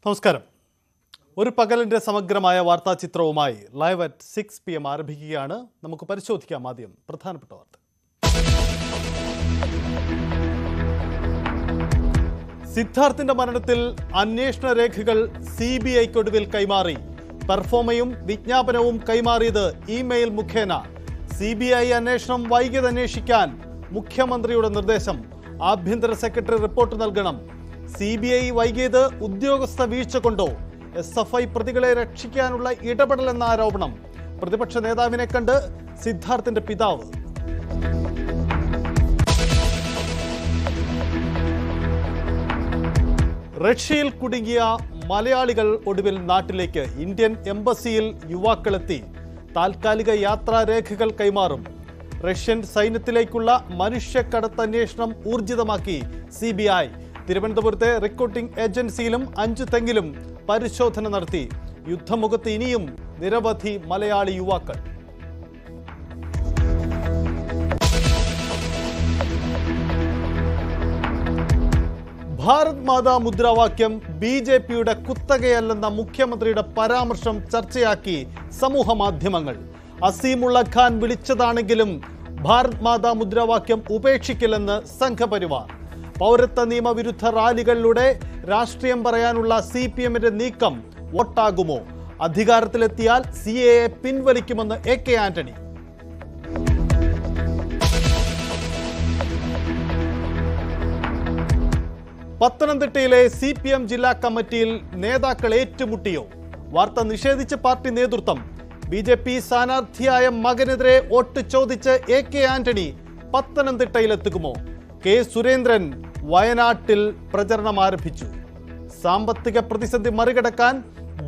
നമസ്കാരം. ഒരു പകലിൻ്റെ സമഗ്രമായ വാർത്താ ചിത്രവുമായി ലൈവ് അറ്റ് 6 PM ആരംഭിക്കുകയാണ്. നമുക്ക് പരിശോധിക്കാം ആദ്യം പ്രധാനപ്പെട്ട വാർത്ത. സിദ്ധാർത്ഥിന്റെ മരണത്തിൽ അന്വേഷണ രേഖകൾ CBIക്കൊടുവിൽ കൈമാറി. പെർഫോമയും വിജ്ഞാപനവും കൈമാറിയത് ഇമെയിൽ മുഖേന. CBI അന്വേഷണം വൈകിയത് അന്വേഷിക്കാൻ മുഖ്യമന്ത്രിയുടെ നിർദ്ദേശം. ആഭ്യന്തര സെക്രട്ടറി റിപ്പോർട്ട് നൽകണം. CBI വൈകിയത് ഉദ്യോഗസ്ഥ വീഴ്ച കൊണ്ടോ? SFI പ്രതികളെ രക്ഷിക്കാനുള്ള ഇടപെടലെന്ന ആരോപണം. പ്രതിപക്ഷ നേതാവിനെ കണ്ട് സിദ്ധാർത്ഥിന്റെ പിതാവ്. റഷ്യയിൽ കുടുങ്ങിയ മലയാളികൾ ഒടുവിൽ നാട്ടിലേക്ക്. ഇന്ത്യൻ എംബസിയിൽ യുവാക്കളെത്തി. താൽക്കാലിക യാത്രാരേഖകൾ കൈമാറും. റഷ്യൻ സൈന്യത്തിലേക്കുള്ള മനുഷ്യക്കടത്ത് അന്വേഷണം ഊർജിതമാക്കി CBI. തിരുവനന്തപുരത്തെ റിക്രൂട്ടിംഗ് ഏജൻസിയിലും 5 തെങ്ങിലും പരിശോധന നടത്തി. യുദ്ധമുഖത്ത് ഇനിയും നിരവധി മലയാളി യുവാക്കൾ. ഭാരത് മാതാ മുദ്രാവാക്യം BJPയുടെ കുത്തകയല്ലെന്ന മുഖ്യമന്ത്രിയുടെ പരാമർശം ചർച്ചയാക്കി സമൂഹ മാധ്യമങ്ങൾ. അസീമുള്ള ഖാൻ വിളിച്ചതാണെങ്കിലും ഭാരത് മാതാ മുദ്രാവാക്യം ഉപേക്ഷിക്കില്ലെന്ന് സംഘപരിവാർ. പൗരത്വ നിയമവിരുദ്ധ റാലികളിലൂടെ രാഷ്ട്രീയം പറയാനുള്ള CPMന്റെ നീക്കം വോട്ടാകുമോ? അധികാരത്തിലെത്തിയാൽ CAA പിൻവലിക്കുമെന്ന് AK ആന്റണി. പത്തനംതിട്ടയിലെ CPM ജില്ലാ കമ്മിറ്റിയിൽ നേതാക്കൾ ഏറ്റുമുട്ടിയോ? വാർത്ത നിഷേധിച്ച പാർട്ടി നേതൃത്വം. BJP സ്ഥാനാർത്ഥിയായ മകനെതിരെ വോട്ട് ചോദിച്ച് AK ആന്റണി പത്തനംതിട്ടയിലെത്തുമോ? K സുരേന്ദ്രൻ വയനാട്ടിൽ പ്രചരണം ആരംഭിച്ചു. സാമ്പത്തിക പ്രതിസന്ധി മറികടക്കാൻ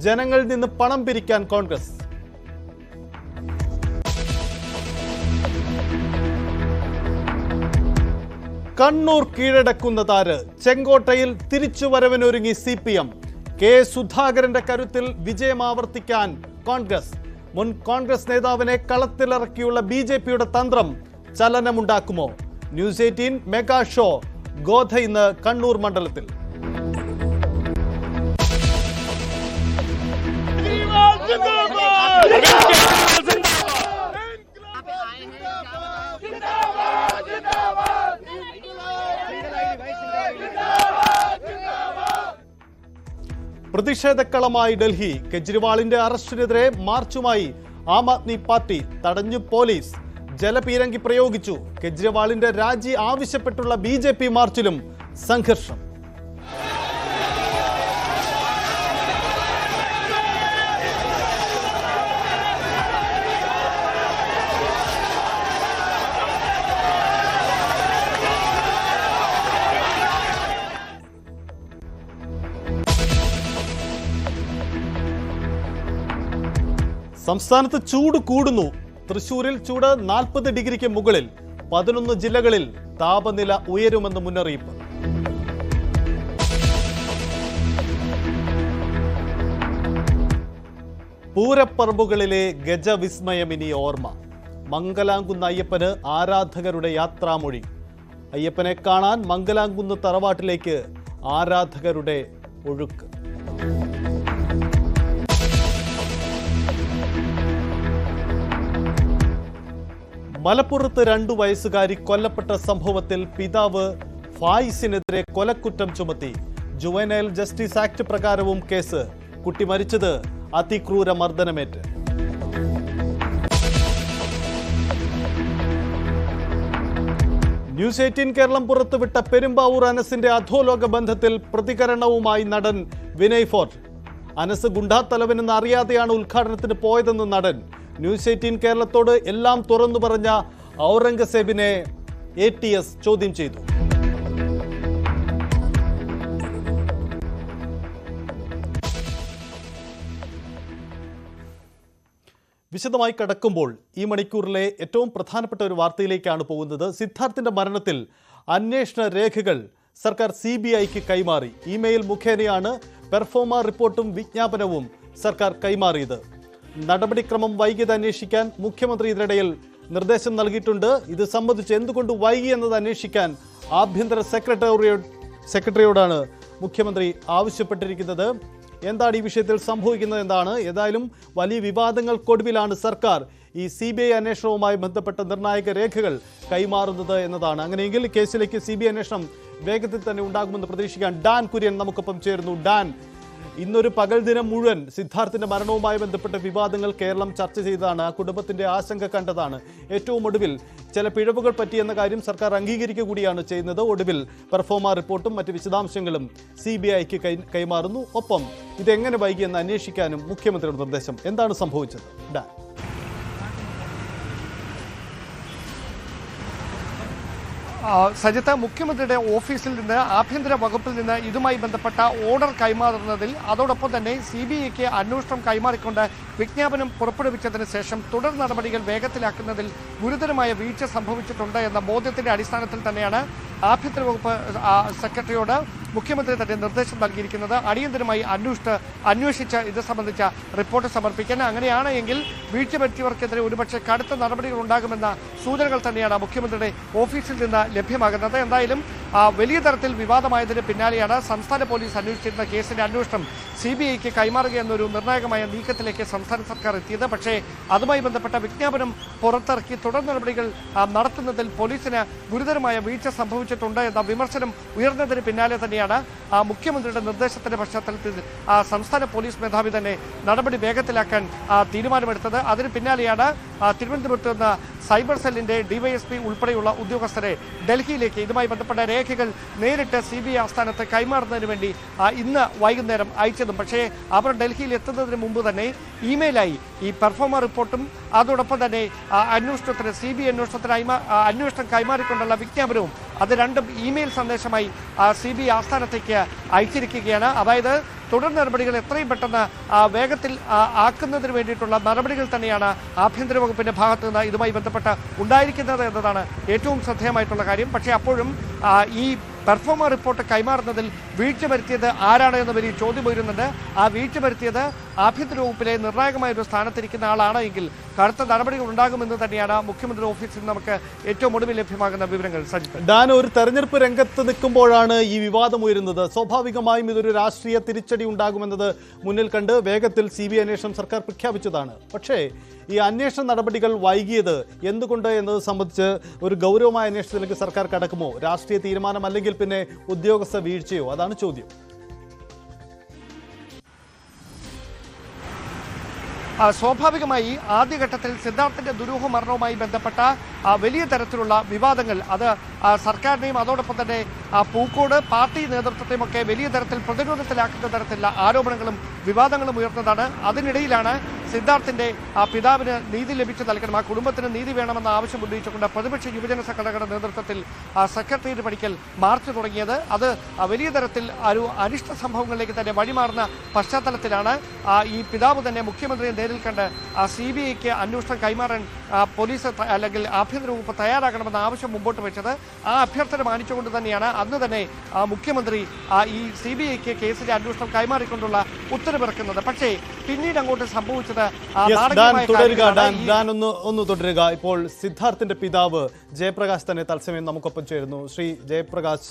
ജനങ്ങളിൽ നിന്ന് പണം പിരിക്കാൻ കോൺഗ്രസ്. കണ്ണൂർ കീഴടക്കുന്നതാര്? ചെങ്കോട്ടയിൽ തിരിച്ചുവരവിനൊരുങ്ങി CPM. K സുധാകരന്റെ കരുത്തിൽ വിജയം ആവർത്തിക്കാൻ കോൺഗ്രസ്. മുൻ കോൺഗ്രസ് നേതാവിനെ കളത്തിലിറക്കിയുള്ള BJPയുടെ തന്ത്രം ചലനമുണ്ടാക്കുമോ? ന്യൂസ് 18 മെഗാ ഷോ ഗോധ ഇന്ന് കണ്ണൂർ മണ്ഡലത്തിൽ. പ്രതിഷേധക്കളമായി ഡൽഹി. കെജ്രിവാളിന്റെ അറസ്റ്റിനെതിരെ മാർച്ചുമായി ആം ആദ്മി പാർട്ടി. തടഞ്ഞു പോലീസ്. ജലപീരങ്കി പ്രയോഗിച്ചു. കെജ്രിവാളിന്റെ രാജി ആവശ്യപ്പെട്ടുള്ള BJP മാർച്ചിലും സംഘർഷം. സംസ്ഥാനത്ത് ചൂട് കൂടുന്നു. തൃശൂരിൽ ചൂട് 40 ഡിഗ്രിക്ക് മുകളിൽ. 11 ജില്ലകളിൽ താപനില ഉയരുമെന്ന് മുന്നറിയിപ്പ്. പൂരപ്പറമ്പുകളിലെ ഗജവിസ്മയം ഇനി ഓർമ്മ. മംഗലാംകുന്ന് അയ്യപ്പന് ആരാധകരുടെ യാത്രാമൊഴി. അയ്യപ്പനെ കാണാൻ മംഗലാംകുന്ന് തറവാട്ടിലേക്ക് ആരാധകരുടെ ഒഴുക്ക്. മലപ്പുറത്ത് 2 വയസ്സുകാരി കൊല്ലപ്പെട്ട സംഭവത്തിൽ പിതാവ് ഫായിസിനെതിരെ കൊലക്കുറ്റം ചുമത്തി. ജുവനൈൽ ജസ്റ്റിസ് ആക്ട് പ്രകാരവും കേസ്. കുട്ടി മരിച്ചത് അതിക്രൂര മർദ്ദനമേറ്റ്. ന്യൂസ് 18 കേരളം പുറത്തുവിട്ട പെരുമ്പാവൂർ അനസിന്റെ അധോലോക ബന്ധത്തിൽ പ്രതികരണവുമായി നടൻ വിനയ് ഫോർട്ട്. അനസ് ഗുണ്ടാത്തലവനെന്ന് അറിയാതെയാണ് ഉദ്ഘാടനത്തിന് പോയതെന്ന് നടൻ. ന്യൂസ് 18 കേരളത്തോട് എല്ലാം തുറന്നു പറഞ്ഞ ഔറംഗസേബിനെ ATS ചോദ്യം ചെയ്തു. വിശദമായി കടക്കുമ്പോൾ ഈ മണിക്കൂറിലെ ഏറ്റവും പ്രധാനപ്പെട്ട ഒരു വാർത്തയിലേക്കാണ് പോകുന്നത്. സിദ്ധാർത്ഥിന്റെ മരണത്തിൽ അന്വേഷണ രേഖകൾ സർക്കാർ CBIക്ക് കൈമാറി. ഇമെയിൽ മുഖേനയാണ് പെർഫോമ റിപ്പോർട്ടും വിജ്ഞാപനവും സർക്കാർ കൈമാറിയത്. നടപടിക്രമം വൈകിയത് അന്വേഷിക്കാൻ മുഖ്യമന്ത്രി ഇതിനിടയിൽ നിർദ്ദേശം നൽകിയിട്ടുണ്ട്. ഇത് സംബന്ധിച്ച് എന്തുകൊണ്ട് വൈകി എന്നത് അന്വേഷിക്കാൻ ആഭ്യന്തര സെക്രട്ടറിയോടാണ് മുഖ്യമന്ത്രി ആവശ്യപ്പെട്ടിരിക്കുന്നത്. എന്താണ് ഈ വിഷയത്തിൽ സംഭവിക്കുന്നത് എന്താണ്? ഏതായാലും വലിയ വിവാദങ്ങൾക്കൊടുവിലാണ് സർക്കാർ ഈ CBI അന്വേഷണവുമായി ബന്ധപ്പെട്ട നിർണായക രേഖകൾ കൈമാറുന്നത് എന്നതാണ്. അങ്ങനെയെങ്കിൽ കേസിലേക്ക് CBI അന്വേഷണം വേഗത്തിൽ തന്നെ ഉണ്ടാകുമെന്ന് പ്രതീക്ഷിക്കാൻ ഡാൻ കുര്യൻ നമുക്കൊപ്പം ചേരുന്നു. ഡാൻ, ഇന്നൊരു പകൽ ദിനം മുഴുവൻ സിദ്ധാർത്ഥിന്റെ മരണവുമായി ബന്ധപ്പെട്ട വിവാദങ്ങൾ കേരളം ചർച്ച ചെയ്തതാണ്. ആ കുടുംബത്തിന്റെ ആശങ്ക കണ്ടതാണ്. ഏറ്റവും ഒടുവിൽ ചില പിഴവുകൾ പറ്റിയെന്ന കാര്യം സർക്കാർ അംഗീകരിക്കുക കൂടിയാണ് ചെയ്യുന്നത്. ഒടുവിൽ പെർഫോമ റിപ്പോർട്ടും മറ്റ് വിശദാംശങ്ങളും CBIക്ക് കൈമാറുന്നു. ഒപ്പം ഇതെങ്ങനെ വൈകിയെന്ന് അന്വേഷിക്കാനും മുഖ്യമന്ത്രിയുടെ നിർദ്ദേശം. എന്താണ് സംഭവിച്ചത് ഡാൻ? സജിത്ത്, മുഖ്യമന്ത്രിയുടെ ഓഫീസിൽ നിന്ന് ആഭ്യന്തര വകുപ്പിൽ നിന്ന് ഇതുമായി ബന്ധപ്പെട്ട ഓർഡർ കൈമാറുന്നതിൽ അതോടൊപ്പം തന്നെ CBIക്ക് അന്വേഷണം കൈമാറിക്കൊണ്ട് വിജ്ഞാപനം പുറപ്പെടുവിച്ചതിന് ശേഷം തുടർ നടപടികൾ വേഗത്തിലാക്കുന്നതിൽ ഗുരുതരമായ വീഴ്ച സംഭവിച്ചിട്ടുണ്ട് എന്ന ബോധ്യത്തിന്റെ അടിസ്ഥാനത്തിൽ തന്നെയാണ് ആഭ്യന്തര വകുപ്പ് സെക്രട്ടറിയോട് മുഖ്യമന്ത്രി തന്നെ നിർദ്ദേശം നൽകിയിരിക്കുന്നത്. അടിയന്തരമായി അന്വേഷിച്ച് ഇത് സംബന്ധിച്ച റിപ്പോർട്ട് സമർപ്പിക്കാൻ. അങ്ങനെയാണ് എങ്കിൽ വീഴ്ച പറ്റിയവർക്കെതിരെ ഒരുപക്ഷെ കടുത്ത നടപടികൾ ഉണ്ടാകുമെന്ന സൂചനകൾ തന്നെയാണ് മുഖ്യമന്ത്രിയുടെ ഓഫീസിൽ നിന്ന് ലഭ്യമാകുന്നത്. എന്തായാലും വലിയ തരത്തിൽ വിവാദമായതിന് പിന്നാലെയാണ് സംസ്ഥാന പോലീസ് അന്വേഷിച്ചിരുന്ന കേസിന്റെ അന്വേഷണം CBIക്ക് കൈമാറുക എന്നൊരു നിർണായകമായ നീക്കത്തിലേക്ക് സംസ്ഥാന സർക്കാർ എത്തിയത്. പക്ഷേ അതുമായി ബന്ധപ്പെട്ട വിജ്ഞാപനം പുറത്തിറക്കി തുടർ നടപടികൾ നടത്തുന്നതിൽ പോലീസിന് ഗുരുതരമായ വീഴ്ച സംഭവിച്ചിട്ടുണ്ട് എന്ന വിമർശനം ഉയർന്നതിന് പിന്നാലെ തന്നെയാണ് മുഖ്യമന്ത്രിയുടെ നിർദ്ദേശത്തിന്റെ പശ്ചാത്തലത്തിൽ സംസ്ഥാന പോലീസ് മേധാവി തന്നെ നടപടി വേഗത്തിലാക്കാൻ തീരുമാനമെടുത്തത്. അതിന് പിന്നാലെയാണ് തിരുവനന്തപുരത്ത് നിന്ന് സൈബർ സെല്ലിന്റെ DYSP ഉൾപ്പെടെയുള്ള ഉദ്യോഗസ്ഥരെ ഡൽഹിയിലേക്ക് ഇതുമായി ബന്ധപ്പെട്ട രേഖകൾ നേരിട്ട് CBI ആസ്ഥാനത്ത് കൈമാറുന്നതിന് വേണ്ടി ഇന്ന് വൈകുന്നേരം അയച്ചതും. പക്ഷേ അവർ ഡൽഹിയിൽ എത്തുന്നതിന് മുമ്പ് തന്നെ ഇമെയിലായി ഈ പെർഫോമ റിപ്പോർട്ടും അതോടൊപ്പം തന്നെ അന്വേഷണത്തിന് CBI അന്വേഷണം കൈമാറിക്കൊണ്ടുള്ള വിജ്ഞാപനവും അത് രണ്ടും ഇമെയിൽ സന്ദേശമായി CBI ആസ്ഥാനത്തേക്ക് അയച്ചിരിക്കുകയാണ്. അതായത് തുടർ നടപടികൾ എത്രയും പെട്ടെന്ന് വേഗത്തിൽ ആക്കുന്നതിന് വേണ്ടിയിട്ടുള്ള നടപടികൾ തന്നെയാണ് ആഭ്യന്തര വകുപ്പിന്റെ ഭാഗത്തു നിന്ന് ഇതുമായി ബന്ധപ്പെട്ട് ഉണ്ടായിരിക്കുന്നത് എന്നതാണ് ഏറ്റവും ശ്രദ്ധേയമായിട്ടുള്ള കാര്യം. പക്ഷേ അപ്പോഴും ഈ പെർഫോമ റിപ്പോർട്ട് കൈമാറുന്നതിൽ വീഴ്ച വരുത്തിയത് ആരാണ് എന്ന വലിയ ചോദ്യം ഉയരുന്നുണ്ട്. ആ വീഴ്ച വരുത്തിയത് ആഭ്യന്തര വകുപ്പിലെ നിർണായകമായ ഒരു സ്ഥാനത്തിരിക്കുന്ന ആളാണ് എങ്കിൽ കടുത്ത നടപടികൾ ഉണ്ടാകുമെന്ന് തന്നെയാണ് മുഖ്യമന്ത്രി ഓഫീസിൽ നമുക്ക് ഏറ്റവും ഒടുവിൽ ലഭ്യമാകുന്ന വിവരങ്ങൾ. സജിത്ത്, ഡാൻ, ഒരു തെരഞ്ഞെടുപ്പ് രംഗത്ത് നിൽക്കുമ്പോഴാണ് ഈ വിവാദം ഉയരുന്നത്. സ്വാഭാവികമായും ഇതൊരു രാഷ്ട്രീയ തിരിച്ചടി ഉണ്ടാകുമെന്നത് മുന്നിൽ കണ്ട് വേഗത്തിൽ CBI അന്വേഷണം സർക്കാർ പ്രഖ്യാപിച്ചതാണ്. പക്ഷേ ഈ അന്വേഷണ നടപടികൾ വൈകിയത് എന്തുകൊണ്ട് എന്നത് സംബന്ധിച്ച് ഒരു ഗൗരവമായ അന്വേഷണത്തിലേക്ക് സർക്കാർ കടക്കുമോ? രാഷ്ട്രീയ തീരുമാനം അല്ലെങ്കിൽ പിന്നെ ഉദ്യോഗസ്ഥ വീഴ്ചയോ? അതാണ് ചോദ്യം. സ്വാഭാവികമായി ആദ്യഘട്ടത്തിൽ സിദ്ധാർത്ഥിന്റെ ദുരൂഹ മരണവുമായി ബന്ധപ്പെട്ട വലിയ തരത്തിലുള്ള വിവാദങ്ങൾ അത് സർക്കാരിനെയും അതോടൊപ്പം തന്നെ പൂക്കോട് പാർട്ടി നേതൃത്വത്തെയും ഒക്കെ വലിയ തരത്തിൽ പ്രതിരോധത്തിലാക്കുന്ന തരത്തിലുള്ള ആരോപണങ്ങളും വിവാദങ്ങളും ഉയർന്നതാണ്. അതിനിടയിലാണ് സിദ്ധാർത്ഥിന്റെ പിതാവിന് നീതി ലഭിച്ചു നൽകണം, ആ കുടുംബത്തിന് നീതി വേണമെന്ന ആവശ്യം ഉന്നയിച്ചുകൊണ്ട് പ്രതിപക്ഷ യുവജന സംഘടനയുടെ നേതൃത്വത്തിൽ സെക്രട്ടേറിയറ്റ് പടിക്കൽ മാർച്ച് തുടങ്ങിയത്. അത് വലിയ തരത്തിൽ ഒരു അനിഷ്ട സംഭവങ്ങളിലേക്ക് തന്നെ വഴിമാറുന്ന പശ്ചാത്തലത്തിലാണ് ഈ പിതാവ് തന്നെ മുഖ്യമന്ത്രിയെ നേരിൽ കണ്ട് CBIക്ക് അന്വേഷണം കൈമാറാൻ പോലീസ് അല്ലെങ്കിൽ ആഭ്യന്തര വകുപ്പ് തയ്യാറാകണമെന്ന ആവശ്യം മുമ്പോട്ട് വെച്ചത്. ആ അഭ്യർത്ഥന മാനിച്ചുകൊണ്ട് തന്നെയാണ് അന്ന് തന്നെ മുഖ്യമന്ത്രി ഈ CBIക്ക് കേസിന്റെ അന്വേഷണം കൈമാറിക്കൊണ്ടുള്ള ഉത്തരവിറക്കുന്നത്. പക്ഷേ പിന്നീട് അങ്ങോട്ട് സംഭവിച്ചത് തുടരുക. ഇപ്പോൾ സിദ്ധാർത്ഥിന്റെ പിതാവ് ജയപ്രകാശ് തന്നെ തത്സമയം നമുക്കൊപ്പം ചേരുന്നു. ശ്രീ ജയപ്രകാശ്,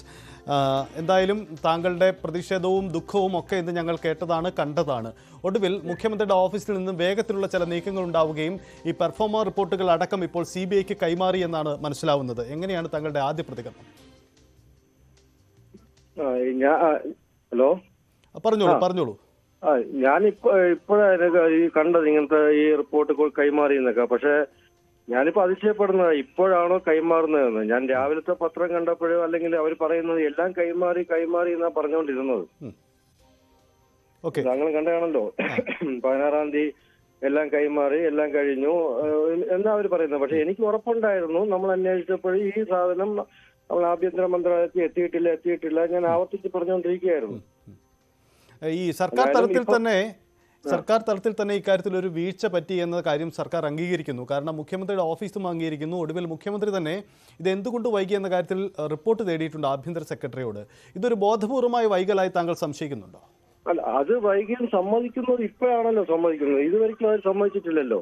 എന്തായാലും താങ്കളുടെ പ്രതിഷേധവും ദുഃഖവും ഒക്കെ ഇന്ന് ഞങ്ങൾ കേട്ടതാണ്, കണ്ടതാണ്. ഒടുവിൽ മുഖ്യമന്ത്രിയുടെ ഓഫീസിൽ നിന്നും വേഗത്തിലുള്ള ചില നീക്കങ്ങൾ ഉണ്ടാവുകയും ഈ പെർഫോമ റിപ്പോർട്ടുകൾ അടക്കം ഇപ്പോൾ CBIക്ക് കൈമാറി എന്നാണ് മനസ്സിലാവുന്നത്. എങ്ങനെയാണ് താങ്കളുടെ ആദ്യ പ്രതികരണം? ഹലോ, പറഞ്ഞോളൂ. ഇപ്പോഴാണ് ഈ കണ്ടത് ഇങ്ങനത്തെ ഈ റിപ്പോർട്ട് കൈമാറിയെന്നൊക്കെ. പക്ഷെ ഞാനിപ്പോ അതിശയപ്പെടുന്നത് ഇപ്പോഴാണോ കൈമാറുന്നതെന്ന്. ഞാൻ രാവിലത്തെ പത്രം കണ്ടപ്പോഴോ അല്ലെങ്കിൽ അവർ പറയുന്നത് എല്ലാം കൈമാറി എന്നാ പറഞ്ഞുകൊണ്ടിരുന്നത്. താങ്കൾ കണ്ടാണല്ലോ 16-ാം തീയതി എല്ലാം കൈമാറി, എല്ലാം കഴിഞ്ഞു എന്നാ അവർ പറയുന്നത്. പക്ഷെ എനിക്ക് ഉറപ്പുണ്ടായിരുന്നു, നമ്മൾ അന്വേഷിച്ചപ്പോഴും ഈ സാധനം നമ്മൾ ആഭ്യന്തര മന്ത്രാലയത്തിൽ എത്തിയിട്ടില്ല. ഞാൻ ആവർത്തിച്ച് പറഞ്ഞുകൊണ്ടിരിക്കുകയായിരുന്നു. ഈ സർക്കാർ തലത്തിൽ തന്നെ ഇക്കാര്യത്തിൽ ഒരു വീഴ്ച പറ്റി എന്ന കാര്യം സർക്കാർ അംഗീകരിക്കുന്നു. കാരണം മുഖ്യമന്ത്രിയുടെ ഓഫീസും അംഗീകരിക്കുന്നു. ഒടുവിൽ മുഖ്യമന്ത്രി തന്നെ ഇത് എന്തുകൊണ്ട് വൈകി എന്ന കാര്യത്തിൽ റിപ്പോർട്ട് തേടിയിട്ടുണ്ട് ആഭ്യന്തര സെക്രട്ടറിയോട്. ഇതൊരു ബോധപൂർവമായ വൈകലായി താങ്കൾ സംശയിക്കുന്നുണ്ടോ? അല്ല, അത് വൈകിയും സമ്മതിക്കുന്നത് ഇപ്പോഴാണല്ലോ സമ്മതിക്കുന്നത്. ഇതുവരെയ്ക്കും അവർ സമ്മതിച്ചിട്ടില്ലല്ലോ.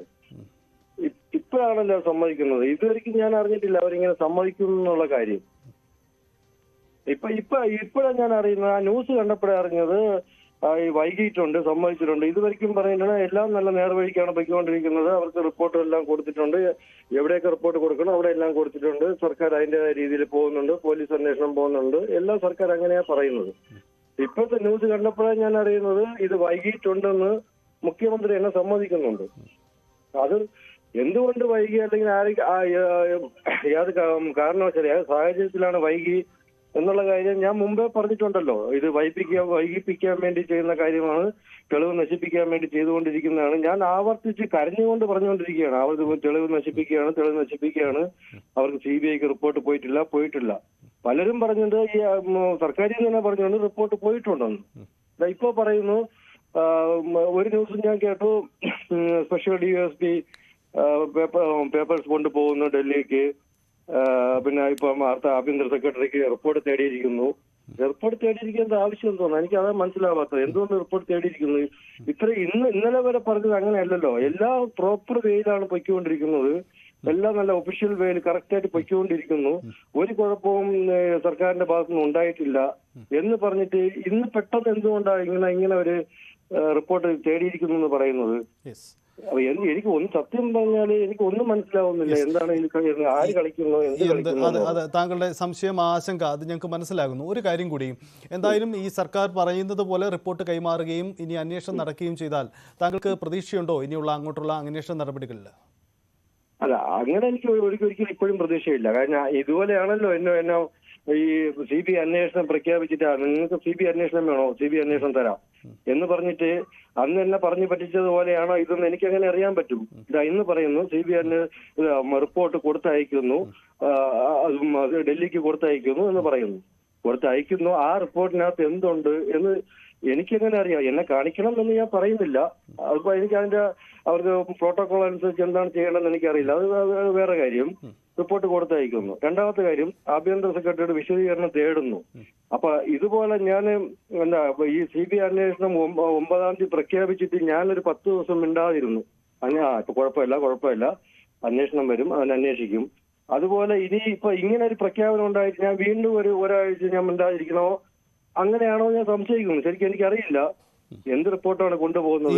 ഇപ്പോഴാണല്ലോ സമ്മതിക്കുന്നത്. ഇതുവരെയ്ക്കും ഞാൻ അറിഞ്ഞിട്ടില്ല അവരിങ്ങനെ സമ്മതിക്കുന്നു എന്നുള്ള കാര്യം. ഇപ്പോഴാണ് ഞാൻ അറിയുന്നത്. ആ ന്യൂസ് കണ്ടപ്പോഴേ അറിഞ്ഞത് ഈ വൈകിട്ടുണ്ട്, സമ്മതിച്ചിട്ടുണ്ട്. ഇതുവരെയ്ക്കും പറയുന്നത് എല്ലാം നല്ല നേർവഴിക്കാണ് പൊയ്ക്കൊണ്ടിരിക്കുന്നത്. അവർക്ക് റിപ്പോർട്ട് എല്ലാം കൊടുത്തിട്ടുണ്ട്. എവിടെയൊക്കെ റിപ്പോർട്ട് കൊടുക്കണം അവിടെ എല്ലാം കൊടുത്തിട്ടുണ്ട്. സർക്കാർ അതിൻ്റെതായ രീതിയിൽ പോകുന്നുണ്ട്, പോലീസ് അന്വേഷണം പോകുന്നുണ്ട്, എല്ലാം സർക്കാർ അങ്ങനെയാ പറയുന്നത്. ഇപ്പോഴത്തെ ന്യൂസ് കണ്ടപ്പോഴാണ് ഞാൻ അറിയുന്നത് ഇത് വൈകിട്ടുണ്ടെന്ന് മുഖ്യമന്ത്രി എന്നെ സമ്മതിക്കുന്നുണ്ട്. അത് എന്തുകൊണ്ട് വൈകി, അല്ലെങ്കിൽ യാതൊരു കാരണവശാലും ഏത് സാഹചര്യത്തിലാണ് വൈകി എന്നുള്ള കാര്യം ഞാൻ മുമ്പേ പറഞ്ഞിട്ടുണ്ടല്ലോ. ഇത് വൈകിപ്പിക്കാൻ വേണ്ടി ചെയ്യുന്ന കാര്യമാണ്, തെളിവ് നശിപ്പിക്കാൻ വേണ്ടി ചെയ്തുകൊണ്ടിരിക്കുന്നതാണ്. ഞാൻ ആവർത്തിച്ച് കരഞ്ഞുകൊണ്ട് പറഞ്ഞുകൊണ്ടിരിക്കുകയാണ്, അവർ തെളിവ് നശിപ്പിക്കുകയാണ്. അവർക്ക് CBIക്ക് റിപ്പോർട്ട് പോയിട്ടില്ല. പലരും പറഞ്ഞിട്ട് ഈ സർക്കാരിൽ തന്നെ പറഞ്ഞുകൊണ്ട് റിപ്പോർട്ട് പോയിട്ടുണ്ടെന്ന്. ഇപ്പൊ പറയുന്നു, ഒരു ന്യൂസ് ഞാൻ കേട്ടു, സ്പെഷ്യൽ DSP പേപ്പേഴ്സ് കൊണ്ടുപോകുന്നു ഡൽഹിക്ക്. പിന്നെ ഇപ്പം ആഭ്യന്തര സെക്രട്ടറിക്ക് റിപ്പോർട്ട് തേടിയിരിക്കുന്നു. റിപ്പോർട്ട് തേടിയിരിക്കേണ്ട ആവശ്യം തോന്നുന്നു, എനിക്ക് അതാ മനസ്സിലാവാത്തത്. എന്തുകൊണ്ട് റിപ്പോർട്ട് തേടിയിരിക്കുന്നു? ഇന്നലെ വരെ പറഞ്ഞത് അങ്ങനെയല്ലല്ലോ. എല്ലാ പ്രോപ്പർ വേയിലാണ് പൊയ്ക്കൊണ്ടിരിക്കുന്നത്. എല്ലാം നല്ല ഒഫീഷ്യൽ വേയിൽ കറക്റ്റായിട്ട് പൊയ്ക്കൊണ്ടിരിക്കുന്നു. ഒരു കുഴപ്പവും സർക്കാരിന്റെ ഭാഗത്തുനിന്ന് ഉണ്ടായിട്ടില്ല എന്ന് പറഞ്ഞിട്ട് ഇന്ന് പെട്ടെന്ന് എന്തുകൊണ്ടാണ് ഇങ്ങനെ ഒരു റിപ്പോർട്ട് തേടിയിരിക്കുന്നു എന്ന് പറയുന്നത്? എനിക്ക് സത്യം പറഞ്ഞാല് എനിക്ക് ഒന്നും മനസ്സിലാവുന്നില്ല. എന്താണ് ആര് കളിക്കുന്നു, എന്ത് കളിക്കുന്നു? താങ്കളുടെ സംശയം, ആശങ്ക അത് ഞങ്ങൾക്ക് മനസ്സിലാകുന്നു. ഒരു കാര്യം കൂടി, എന്തായാലും ഈ സർക്കാർ പറയുന്നത് പോലെ റിപ്പോർട്ട് കൈമാറുകയും ഇനി അന്വേഷണം നടക്കുകയും ചെയ്താൽ താങ്കൾക്ക് പ്രതീക്ഷയുണ്ടോ ഇനിയുള്ള അങ്ങോട്ടുള്ള അന്വേഷണ നടപടികളിൽ? അല്ല, അങ്ങനെ എനിക്ക് ഒരിക്കലും ഇപ്പോഴും പ്രതീക്ഷയില്ല. കാരണം ഇതുപോലെയാണല്ലോ എന്നെ ഈ CBI അന്വേഷണം പ്രഖ്യാപിച്ചിട്ടാണ്, നിങ്ങൾക്ക് CBI അന്വേഷണം വേണോ, CBI അന്വേഷണം തരാം എന്ന് പറഞ്ഞിട്ട് അന്ന് എന്നെ പറഞ്ഞു പറ്റിച്ചതുപോലെയാണോ ഇതെന്ന് എനിക്ക് അങ്ങനെ അറിയാൻ പറ്റും. ഇന്ന് പറയുന്നു CBI റിപ്പോർട്ട് കൊടുത്തയക്കുന്നു, ഡൽഹിക്ക് കൊടുത്തയക്കുന്നു എന്ന് പറയുന്നു. കൊടുത്തയക്കുന്നു, ആ റിപ്പോർട്ടിനകത്ത് എന്തുണ്ട് എന്ന് എനിക്കെങ്ങനെ അറിയാം? എന്നെ കാണിക്കണം എന്ന് ഞാൻ പറയുന്നില്ല. അതിപ്പോ എനിക്ക് അവർക്ക് പ്രോട്ടോകോൾ അനുസരിച്ച് എന്താണ് ചെയ്യേണ്ടതെന്ന് എനിക്കറിയില്ല. അത് വേറെ കാര്യം. റിപ്പോർട്ട് കൊടുത്തയക്കുന്നു. രണ്ടാമത്തെ കാര്യം, ആഭ്യന്തര സെക്രട്ടറിയുടെ വിശദീകരണം തേടുന്നു. അപ്പൊ ഇതുപോലെ ഞാൻ ഈ CBI അന്വേഷണം 9-ാം തീയതി പ്രഖ്യാപിച്ചിട്ട് ഞാനൊരു 10 ദിവസം മിണ്ടാതിരുന്നു. ഇപ്പൊ കുഴപ്പമില്ല, അന്വേഷണം വരും, അതിനന്വേഷിക്കും. അതുപോലെ ഇനി ഇപ്പൊ ഇങ്ങനെ ഒരു പ്രഖ്യാപനം ഉണ്ടായിട്ട് ഞാൻ വീണ്ടും ഒരാഴ്ച ഞാൻ മിണ്ടാതിരിക്കണോ? അങ്ങനെയാണോ ഞാൻ സംശയിക്കുന്നു. ശരിക്കും എനിക്കറിയില്ല എന്ത് റിപ്പോർട്ടാണ് കൊണ്ടുപോകുന്നത്.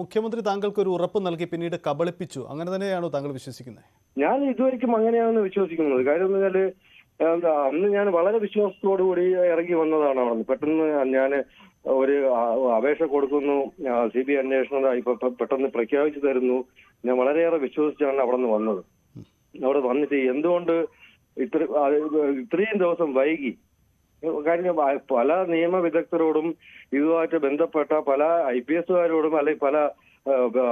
മുഖ്യമന്ത്രി താങ്കൾക്ക് ഒരു ഉറപ്പ് നൽകി പിന്നീട് കബളിപ്പിച്ചു, അങ്ങനെ തന്നെയാണോ താങ്കൾ വിശ്വസിക്കുന്നത്? ഞാൻ ഇതുവരെയ്ക്കും അങ്ങനെയാണെന്ന് വിശ്വസിക്കുന്നത്. കാര്യം എന്ന് വെച്ചാല് അന്ന് ഞാൻ വളരെ വിശ്വാസത്തോടു കൂടി ഇറങ്ങി വന്നതാണ് അവിടെ നിന്ന്. പെട്ടെന്ന് ഞാൻ ഒരു അപേക്ഷ കൊടുക്കുന്നു, CBI അന്വേഷണം ഇപ്പൊ പെട്ടെന്ന് പ്രഖ്യാപിച്ചു തരുന്നു. ഞാൻ വളരെയേറെ വിശ്വസിച്ചാണ് അവിടെ നിന്ന് വന്നത്. അവിടെ വന്നിട്ട് എന്തുകൊണ്ട് ഇത്രയും ദിവസം വൈകി? കാര്യം പല നിയമ വിദഗ്ധരോടും ഇതുമായിട്ട് ബന്ധപ്പെട്ട പല IPSകാരോടും അല്ലെങ്കിൽ പല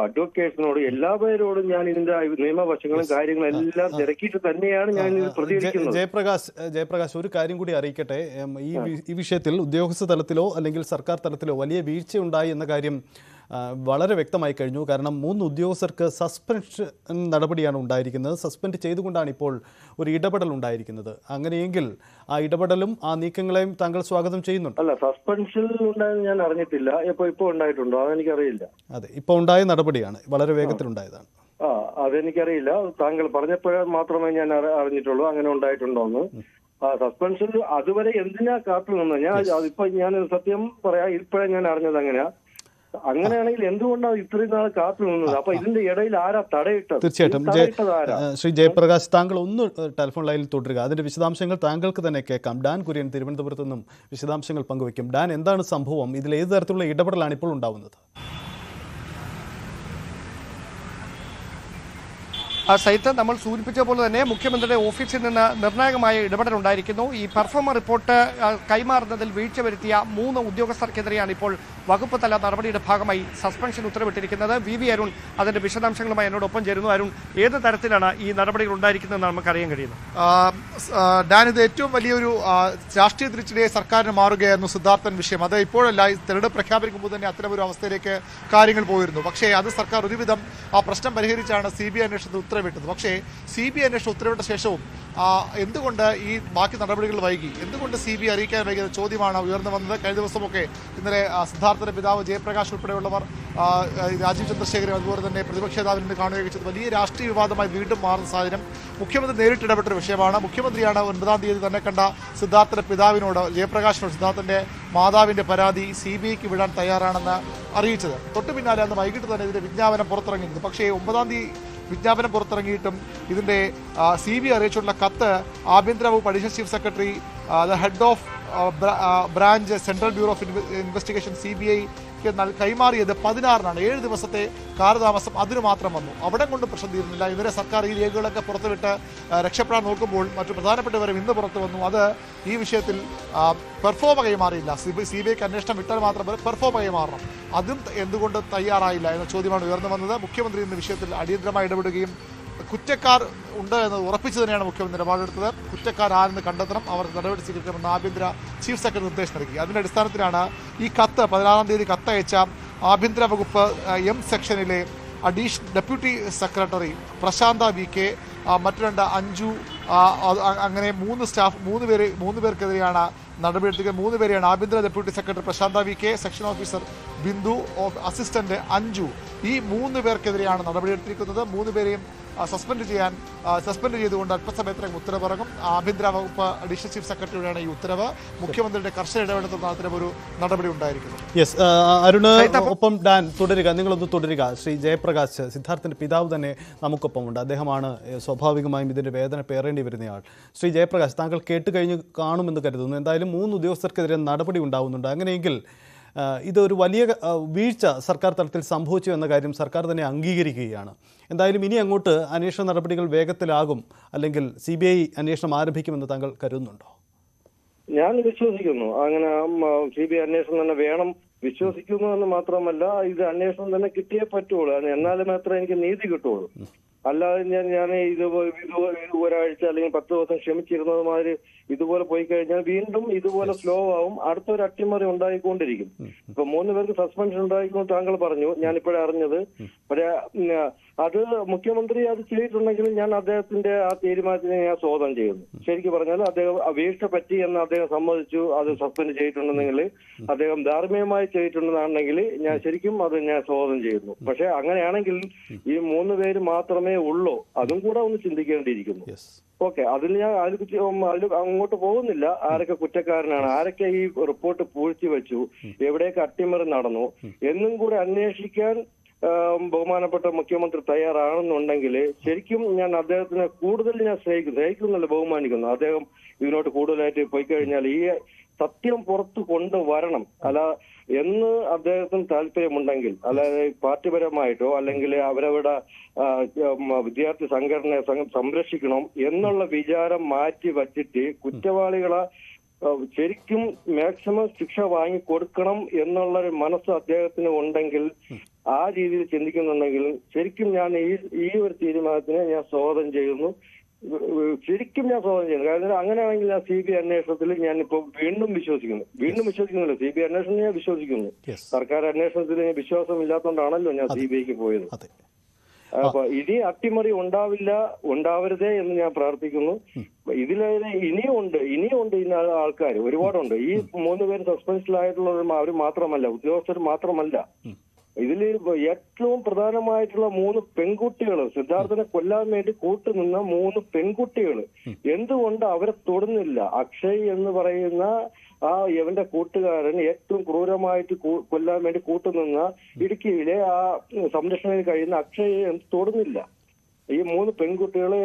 അഡ്വക്കേറ്റ്സിനോടും എല്ലാ പേരോടും ഞാൻ ഇതിന്റെ നിയമവശങ്ങളും കാര്യങ്ങളും എല്ലാം തിരക്കിയിട്ട് തന്നെയാണ് ഞാൻ ഇത് പ്രതികരിക്കുന്നത്. ജയപ്രകാശ്, ഒരു കാര്യം കൂടി അറിയിക്കട്ടെ. ഈ വിഷയത്തിൽ ഉദ്യോഗസ്ഥ തലത്തിലോ അല്ലെങ്കിൽ സർക്കാർ തലത്തിലോ വലിയ വീഴ്ചയുണ്ടായി എന്ന കാര്യം വളരെ വ്യക്തമായി കഴിഞ്ഞു. കാരണം 3 ഉദ്യോഗസ്ഥർക്ക് സസ്പെൻഷൻ നടപടിയാണ് ഉണ്ടായിരിക്കുന്നത്. സസ്പെൻഡ് ചെയ്തുകൊണ്ടാണ് ഇപ്പോൾ ഒരു ഇടപെടൽ ഉണ്ടായിരിക്കുന്നത്. അങ്ങനെയെങ്കിൽ ആ ഇടപെടലും ആ നീക്കങ്ങളെയും താങ്കൾ സ്വാഗതം ചെയ്യുന്നുണ്ട്? അല്ല, സസ്പെൻഷൻ ഉണ്ടായെന്ന് ഞാൻ അറിഞ്ഞിട്ടില്ല. ഇപ്പൊ ഉണ്ടായിട്ടുണ്ടോ അതെനിക്കറിയില്ല. അതെ, ഇപ്പൊ ഉണ്ടായ നടപടിയാണ്, വളരെ വേഗത്തിലുണ്ടായതാണ്. അതെനിക്കറിയില്ല. താങ്കൾ പറഞ്ഞപ്പോഴേ മാത്രമേ ഞാൻ അറിഞ്ഞിട്ടുള്ളൂ അങ്ങനെ ഉണ്ടായിട്ടുണ്ടോന്ന്. സസ്പെൻഷൻ അതുവരെ എന്തിനാ കാത്തു നിന്നത്? ഞാൻ സത്യം പറയാം, ഇപ്പോഴേ ഞാൻ അറിഞ്ഞത് അങ്ങനെയാണെങ്കിൽ എന്തുകൊണ്ടാണ് ഇത്രയും നാൾ കാത്തു നിന്നത്? അപ്പൊ ഇതിന്റെ ഇടയിൽ ആരാ തടയിട്ടത്? തീർച്ചയായിട്ടും ശ്രീ ജയപ്രകാശ്, താങ്കൾ ഒന്ന് ടെലിഫോൺ ലൈനിൽ തുടരുക. അതിന്റെ വിശദാംശങ്ങൾ താങ്കൾക്ക് തന്നെ കേൾക്കാം. ഡാൻ കുര്യൻ തിരുവനന്തപുരത്ത് നിന്നും വിശദാംശങ്ങൾ പങ്കുവയ്ക്കും. ഡാൻ, എന്താണ് സംഭവം? ഇതിൽ ഏത് തരത്തിലുള്ള ഇടപെടലാണ് ഇപ്പോൾ ഉണ്ടാവുന്നത്? സൈത്ത്, നമ്മൾ സൂചിപ്പിച്ച പോലെ തന്നെ മുഖ്യമന്ത്രിയുടെ ഓഫീസിൽ നിന്ന് നിർണായകമായ ഇടപെടലുണ്ടായിരിക്കുന്നു. ഈ പെർഫോമർ റിപ്പോർട്ട് കൈമാറുന്നതിൽ വീഴ്ച വരുത്തിയ 3 ഉദ്യോഗസ്ഥർക്കെതിരെയാണ് ഇപ്പോൾ വകുപ്പ് തല നടപടിയുടെ ഭാഗമായി സസ്പെൻഷൻ ഉത്തരവിട്ടിരിക്കുന്നത്. VV അരുൺ അതിന്റെ വിശദാംശങ്ങളുമായി എന്നോടൊപ്പം ചേരുന്നു. അരുൺ, ഏത് തരത്തിലാണ് ഈ നടപടികൾ ഉണ്ടായിരിക്കുന്നതെന്ന് നമുക്കറിയാൻ കഴിയുന്നത്? ഡാൻ, ഇത് ഏറ്റവും വലിയൊരു രാഷ്ട്രീയ തിരിച്ചടിയായി സർക്കാരിന് മാറുകയായിരുന്നു സിദ്ധാർത്ഥൻ വിഷയം. അത് ഇപ്പോഴല്ല, തെരഞ്ഞെടുപ്പ് പ്രഖ്യാപിക്കുമ്പോൾ തന്നെ അത്തരമൊരു അവസ്ഥയിലേക്ക് കാര്യങ്ങൾ പോയിരുന്നു. പക്ഷേ അത് സർക്കാർ ഒരുവിധം ആ പ്രശ്നം പരിഹരിച്ചാണ് CBI അന്വേഷണത്തിൽ ഉത്തരവിട്ടത്. പക്ഷേ CBI അന്വേഷണം ഉത്തരവിട്ട ശേഷവും എന്തുകൊണ്ട് ഈ ബാക്കി നടപടികൾ വൈകി, എന്തുകൊണ്ട് CBI അറിയിക്കാൻ വൈകിയ ചോദ്യമാണ് ഉയർന്നു വന്നത്. കഴിഞ്ഞ ദിവസമൊക്കെ ഇന്നലെ സിദ്ധാർത്ഥന്റെ പിതാവ് ജയപ്രകാശ് ഉൾപ്പെടെയുള്ളവർ രാജീവ് ചന്ദ്രശേഖരൻ അതുപോലെ തന്നെ പ്രതിപക്ഷ നേതാവിനെ കാണുകയും ചെയ്തത് വലിയ രാഷ്ട്രീയ വിവാദമായി വീണ്ടും മാറുന്ന സാഹചര്യം. മുഖ്യമന്ത്രി നേരിട്ട് ഇടപെട്ടൊരു വിഷയമാണ്. മുഖ്യമന്ത്രിയാണ് 9-ാം തീയതി തന്നെ കണ്ട സിദ്ധാർത്ഥന്റെ പിതാവിനോട് ജയപ്രകാശിനോട് സിദ്ധാർത്ഥന്റെ മാതാവിന്റെ പരാതി CBIക്ക് വിടാൻ തയ്യാറാണെന്ന് അറിയിച്ചത്. തൊട്ടു പിന്നാലെ അന്ന് വൈകിട്ട് തന്നെ ഇതിന്റെ വിജ്ഞാപനം പുറത്തിറങ്ങിയിരുന്നു. പക്ഷേ 9-ാം തീയതി വിജ്ഞാപനം പുറത്തിറങ്ങിയിട്ടും ഇതിന്റെ CBI അറിയിച്ചുള്ള കത്ത് ആഭ്യന്തര വകുപ്പ് additional chief secretary head of branch central bureau of investigation CBI കൈമാറിയത് 16-നാണ്. 7 ദിവസത്തെ കാലതാമസം അതിന് മാത്രം വന്നു. അവിടെ കൊണ്ട് പ്രശ്നം തീരുന്നില്ല. ഇവരെ സർക്കാർ ഈ രേഖകളൊക്കെ പുറത്തുവിട്ട് രക്ഷപ്പെടാൻ നോക്കുമ്പോൾ മറ്റു പ്രധാനപ്പെട്ടവരും ഇന്ന് പുറത്തു വന്നു. അത് ഈ വിഷയത്തിൽ പെർഫോമ കൈമാറിയില്ല. CBIക്ക് അന്വേഷണം വിട്ടാൽ മാത്രം പെർഫോമ കൈമാറണം. അതും എന്തുകൊണ്ട് തയ്യാറായില്ല എന്ന ചോദ്യമാണ് ഉയർന്നു വന്നത്. മുഖ്യമന്ത്രി ഇന്ന് വിഷയത്തിൽ അടിയന്തരമായി ഇടപെടുകയും കുറ്റക്കാർ ഉണ്ട് എന്ന് ഉറപ്പിച്ചു തന്നെയാണ് മുഖ്യമന്ത്രി നിലപാടെടുത്തത്. കുറ്റക്കാർ ആരെന്ന് കണ്ടെത്തണം, അവർ നടപടി സ്വീകരിക്കണമെന്ന് ആഭ്യന്തര ചീഫ് സെക്രട്ടറി നിർദ്ദേശം നൽകി. അതിന്റെ അടിസ്ഥാനത്തിലാണ് ഈ കത്ത് 16-ാം തീയതി കത്തയച്ച ആഭ്യന്തര വകുപ്പ് സെക്ഷനിലെ ഡെപ്യൂട്ടി സെക്രട്ടറി പ്രശാന്ത VK, മറ്റു 2 അഞ്ജു, അങ്ങനെ 3 പേർക്കെതിരെയാണ് നടപടിയെടുത്തത്. 3 പേരെയാണ് ആഭ്യന്തര ഡെപ്യൂട്ടി സെക്രട്ടറി പ്രശാന്ത VK, section officer Bindu, assistant Anju, ഈ 3 പേർക്കെതിരെയാണ് നടപടിയെടുത്തിരിക്കുന്നത്. 3 പേരെയും സസ്പെൻഡ് ചെയ്തുകൊണ്ട് അല്പസമയത്തിനകം ഉത്തരവിറങ്ങും. ആഭ്യന്തര വകുപ്പ് അഡീഷണൽ ചീഫ് സെക്രട്ടറിയുടെയാണ് ഈ ഉത്തരവ്. മുഖ്യമന്ത്രിയുടെ കർശന ഇടപെടൽ അത്തരമൊരു നടപടി ഉണ്ടായിരിക്കുന്നു. യെസ്, അരുണ് ഒപ്പം ഡാൻ തുടരുക, നിങ്ങളൊന്ന് തുടരുക. ശ്രീ ജയപ്രകാശ്, സിദ്ധാർത്ഥിന്റെ പിതാവ് തന്നെ നമുക്കൊപ്പമുണ്ട്. അദ്ദേഹമാണ് സ്വാഭാവികമായും ഇതിന്റെ വേദന പേറേണ്ടി വരുന്നയാൾ. ശ്രീ ജയപ്രകാശ്, താങ്കൾ കേട്ടുകഴിഞ്ഞ് കാണുമെന്ന് കരുതുന്നു. എന്തായാലും 3 ഉദ്യോഗസ്ഥർക്കെതിരെ നടപടി ഉണ്ടാവുന്നുണ്ട്. അങ്ങനെയെങ്കിൽ ഇതൊരു വലിയ വീഴ്ച സർക്കാർ തലത്തിൽ സംഭവിച്ചു എന്ന കാര്യം സർക്കാർ തന്നെ അംഗീകരിക്കുകയാണ്. എന്തായാലും ഇനി അങ്ങോട്ട് അന്വേഷണ നടപടികൾ വേഗത്തിലാകും, അല്ലെങ്കിൽ CBI അന്വേഷണം ആരംഭിക്കുമെന്ന് താങ്കൾ കരുതുന്നുണ്ടോ? ഞാൻ വിശ്വസിക്കുന്നു. അങ്ങനെ CBI അന്വേഷണം തന്നെ വേണം, വിശ്വസിക്കുന്നു എന്ന് മാത്രമല്ല, ഇത് അന്വേഷണം തന്നെ കിട്ടിയേ പറ്റുള്ളൂ. എന്നാലും മാത്രമേ എനിക്ക് നീതി കിട്ടുള്ളൂ. അല്ലാതെ ഞാൻ ഇത് ഒരാഴ്ച അല്ലെങ്കിൽ 10 ദിവസം ക്ഷമിച്ചിരുന്നത് മാതിരി ഇതുപോലെ പോയി കഴിഞ്ഞാൽ വീണ്ടും ഇതുപോലെ സ്ലോ ആവും. അടുത്തൊരു അട്ടിമറി ഉണ്ടായിക്കൊണ്ടിരിക്കും. ഇപ്പൊ 3 പേർക്ക് സസ്പെൻഷൻ ഉണ്ടായിക്കൊണ്ട് താങ്കൾ പറഞ്ഞു, ഞാനിപ്പോഴേ അറിഞ്ഞത്. പക്ഷേ അത് മുഖ്യമന്ത്രി അത് ചെയ്തിട്ടുണ്ടെങ്കിൽ ഞാൻ അദ്ദേഹത്തിന്റെ ആ തീരുമാനത്തിനെ ഞാൻ സ്വാഗതം ചെയ്യുന്നു. ശരിക്കും പറഞ്ഞാൽ അദ്ദേഹം വീഴ്ച പറ്റി എന്ന് അദ്ദേഹം സമ്മതിച്ചു. അത് സസ്പെൻഡ് ചെയ്തിട്ടുണ്ടെങ്കിൽ അദ്ദേഹം ധാർമ്മികമായി ചെയ്തിട്ടുണ്ടെന്നാണെങ്കിൽ ഞാൻ ശരിക്കും അത് ഞാൻ സ്വാഗതം ചെയ്യുന്നു. പക്ഷെ അങ്ങനെയാണെങ്കിൽ ഈ 3 പേര് മാത്രമേ ഉള്ളൂ, അതും കൂടെ ഒന്ന് ചിന്തിക്കേണ്ടിയിരിക്കുന്നു. ഓക്കെ, അതിൽ ഞാൻ അതിൽ അങ്ങോട്ട് പോകുന്നില്ല. ആരൊക്കെ കുറ്റക്കാരനാണ്, ആരൊക്കെ ഈ റിപ്പോർട്ട് പൂഴ്ത്തി വെച്ചു, എവിടെയൊക്കെ അട്ടിമറി നടന്നു എന്നും കൂടെ അന്വേഷിക്കാൻ ബഹുമാനപ്പെട്ട മുഖ്യമന്ത്രി തയ്യാറാണെന്നുണ്ടെങ്കിൽ ശരിക്കും ഞാൻ അദ്ദേഹത്തിനെ കൂടുതൽ ഞാൻ സ്നേഹിക്കുന്നില്ല, ബഹുമാനിക്കുന്നു. അദ്ദേഹം ഇതിനോട്ട് കൂടുതലായിട്ട് പോയി കഴിഞ്ഞാൽ ഈ സത്യം പുറത്തു കൊണ്ടുവരണം എന്ന് അദ്ദേഹത്തിന് താല്പര്യമുണ്ടെങ്കിൽ, അല്ലാതെ പാർട്ടിപരമായിട്ടോ അല്ലെങ്കിൽ അവരവരുടെ വിദ്യാർത്ഥി സംഘടനയെ സംരക്ഷിക്കണം എന്നുള്ള വിചാരം മാറ്റി വച്ചിട്ട് കുറ്റവാളികളെ ശരിക്കും മാക്സിമം ശിക്ഷ വാങ്ങിക്കൊടുക്കണം എന്നുള്ളൊരു മനസ്സ് അദ്ദേഹത്തിന് ഉണ്ടെങ്കിൽ, ആ രീതിയിൽ ചിന്തിക്കുന്നുണ്ടെങ്കിൽ ശരിക്കും ഞാൻ ഈ ഒരു തീരുമാനത്തിനെ ഞാൻ സ്വാഗതം ചെയ്യുന്നു. ശരിക്കും ഞാൻ സ്വാഗതം ചെയ്യുന്നു. കാരണം അങ്ങനെയാണെങ്കിൽ ഞാൻ CBI അന്വേഷണത്തിൽ ഞാനിപ്പോ വീണ്ടും വിശ്വസിക്കുന്നില്ല. CBI അന്വേഷണം ഞാൻ വിശ്വസിക്കുന്നു. സർക്കാർ അന്വേഷണത്തിൽ വിശ്വാസം ഇല്ലാത്തതുകൊണ്ടാണല്ലോ ഞാൻ CBIക്ക് പോയത്. അപ്പൊ ഇനി അട്ടിമറി ഉണ്ടാവരുതേ എന്ന് ഞാൻ പ്രാർത്ഥിക്കുന്നു. ഇനിയും ഉണ്ട് ഇനി ആൾക്കാർ ഒരുപാടുണ്ട്. ഈ 3 പേര് സസ്പെൻഷനിലായിട്ടുള്ള അവർ മാത്രമല്ല, ഉദ്യോഗസ്ഥർ മാത്രമല്ല. ഇതിൽ ഏറ്റവും പ്രധാനമായിട്ടുള്ള 3 പെൺകുട്ടികൾ, സിദ്ധാർത്ഥനെ കൊല്ലാൻ വേണ്ടി കൂട്ടുനിന്ന 3 പെൺകുട്ടികൾ എന്തുകൊണ്ട് അവരെ തൊടുന്നില്ല? അക്ഷയ് എന്ന് പറയുന്ന ഇവന്റെ കൂട്ടുകാരൻ ഏറ്റവും ക്രൂരമായിട്ട് കൊല്ലാൻ വേണ്ടി കൂട്ടുനിന്ന ഇടുക്കിയിലെ ആ സംരക്ഷണയിൽ കഴിയുന്ന അക്ഷയെ തൊടുന്നില്ല. ഈ 3 പെൺകുട്ടികളെ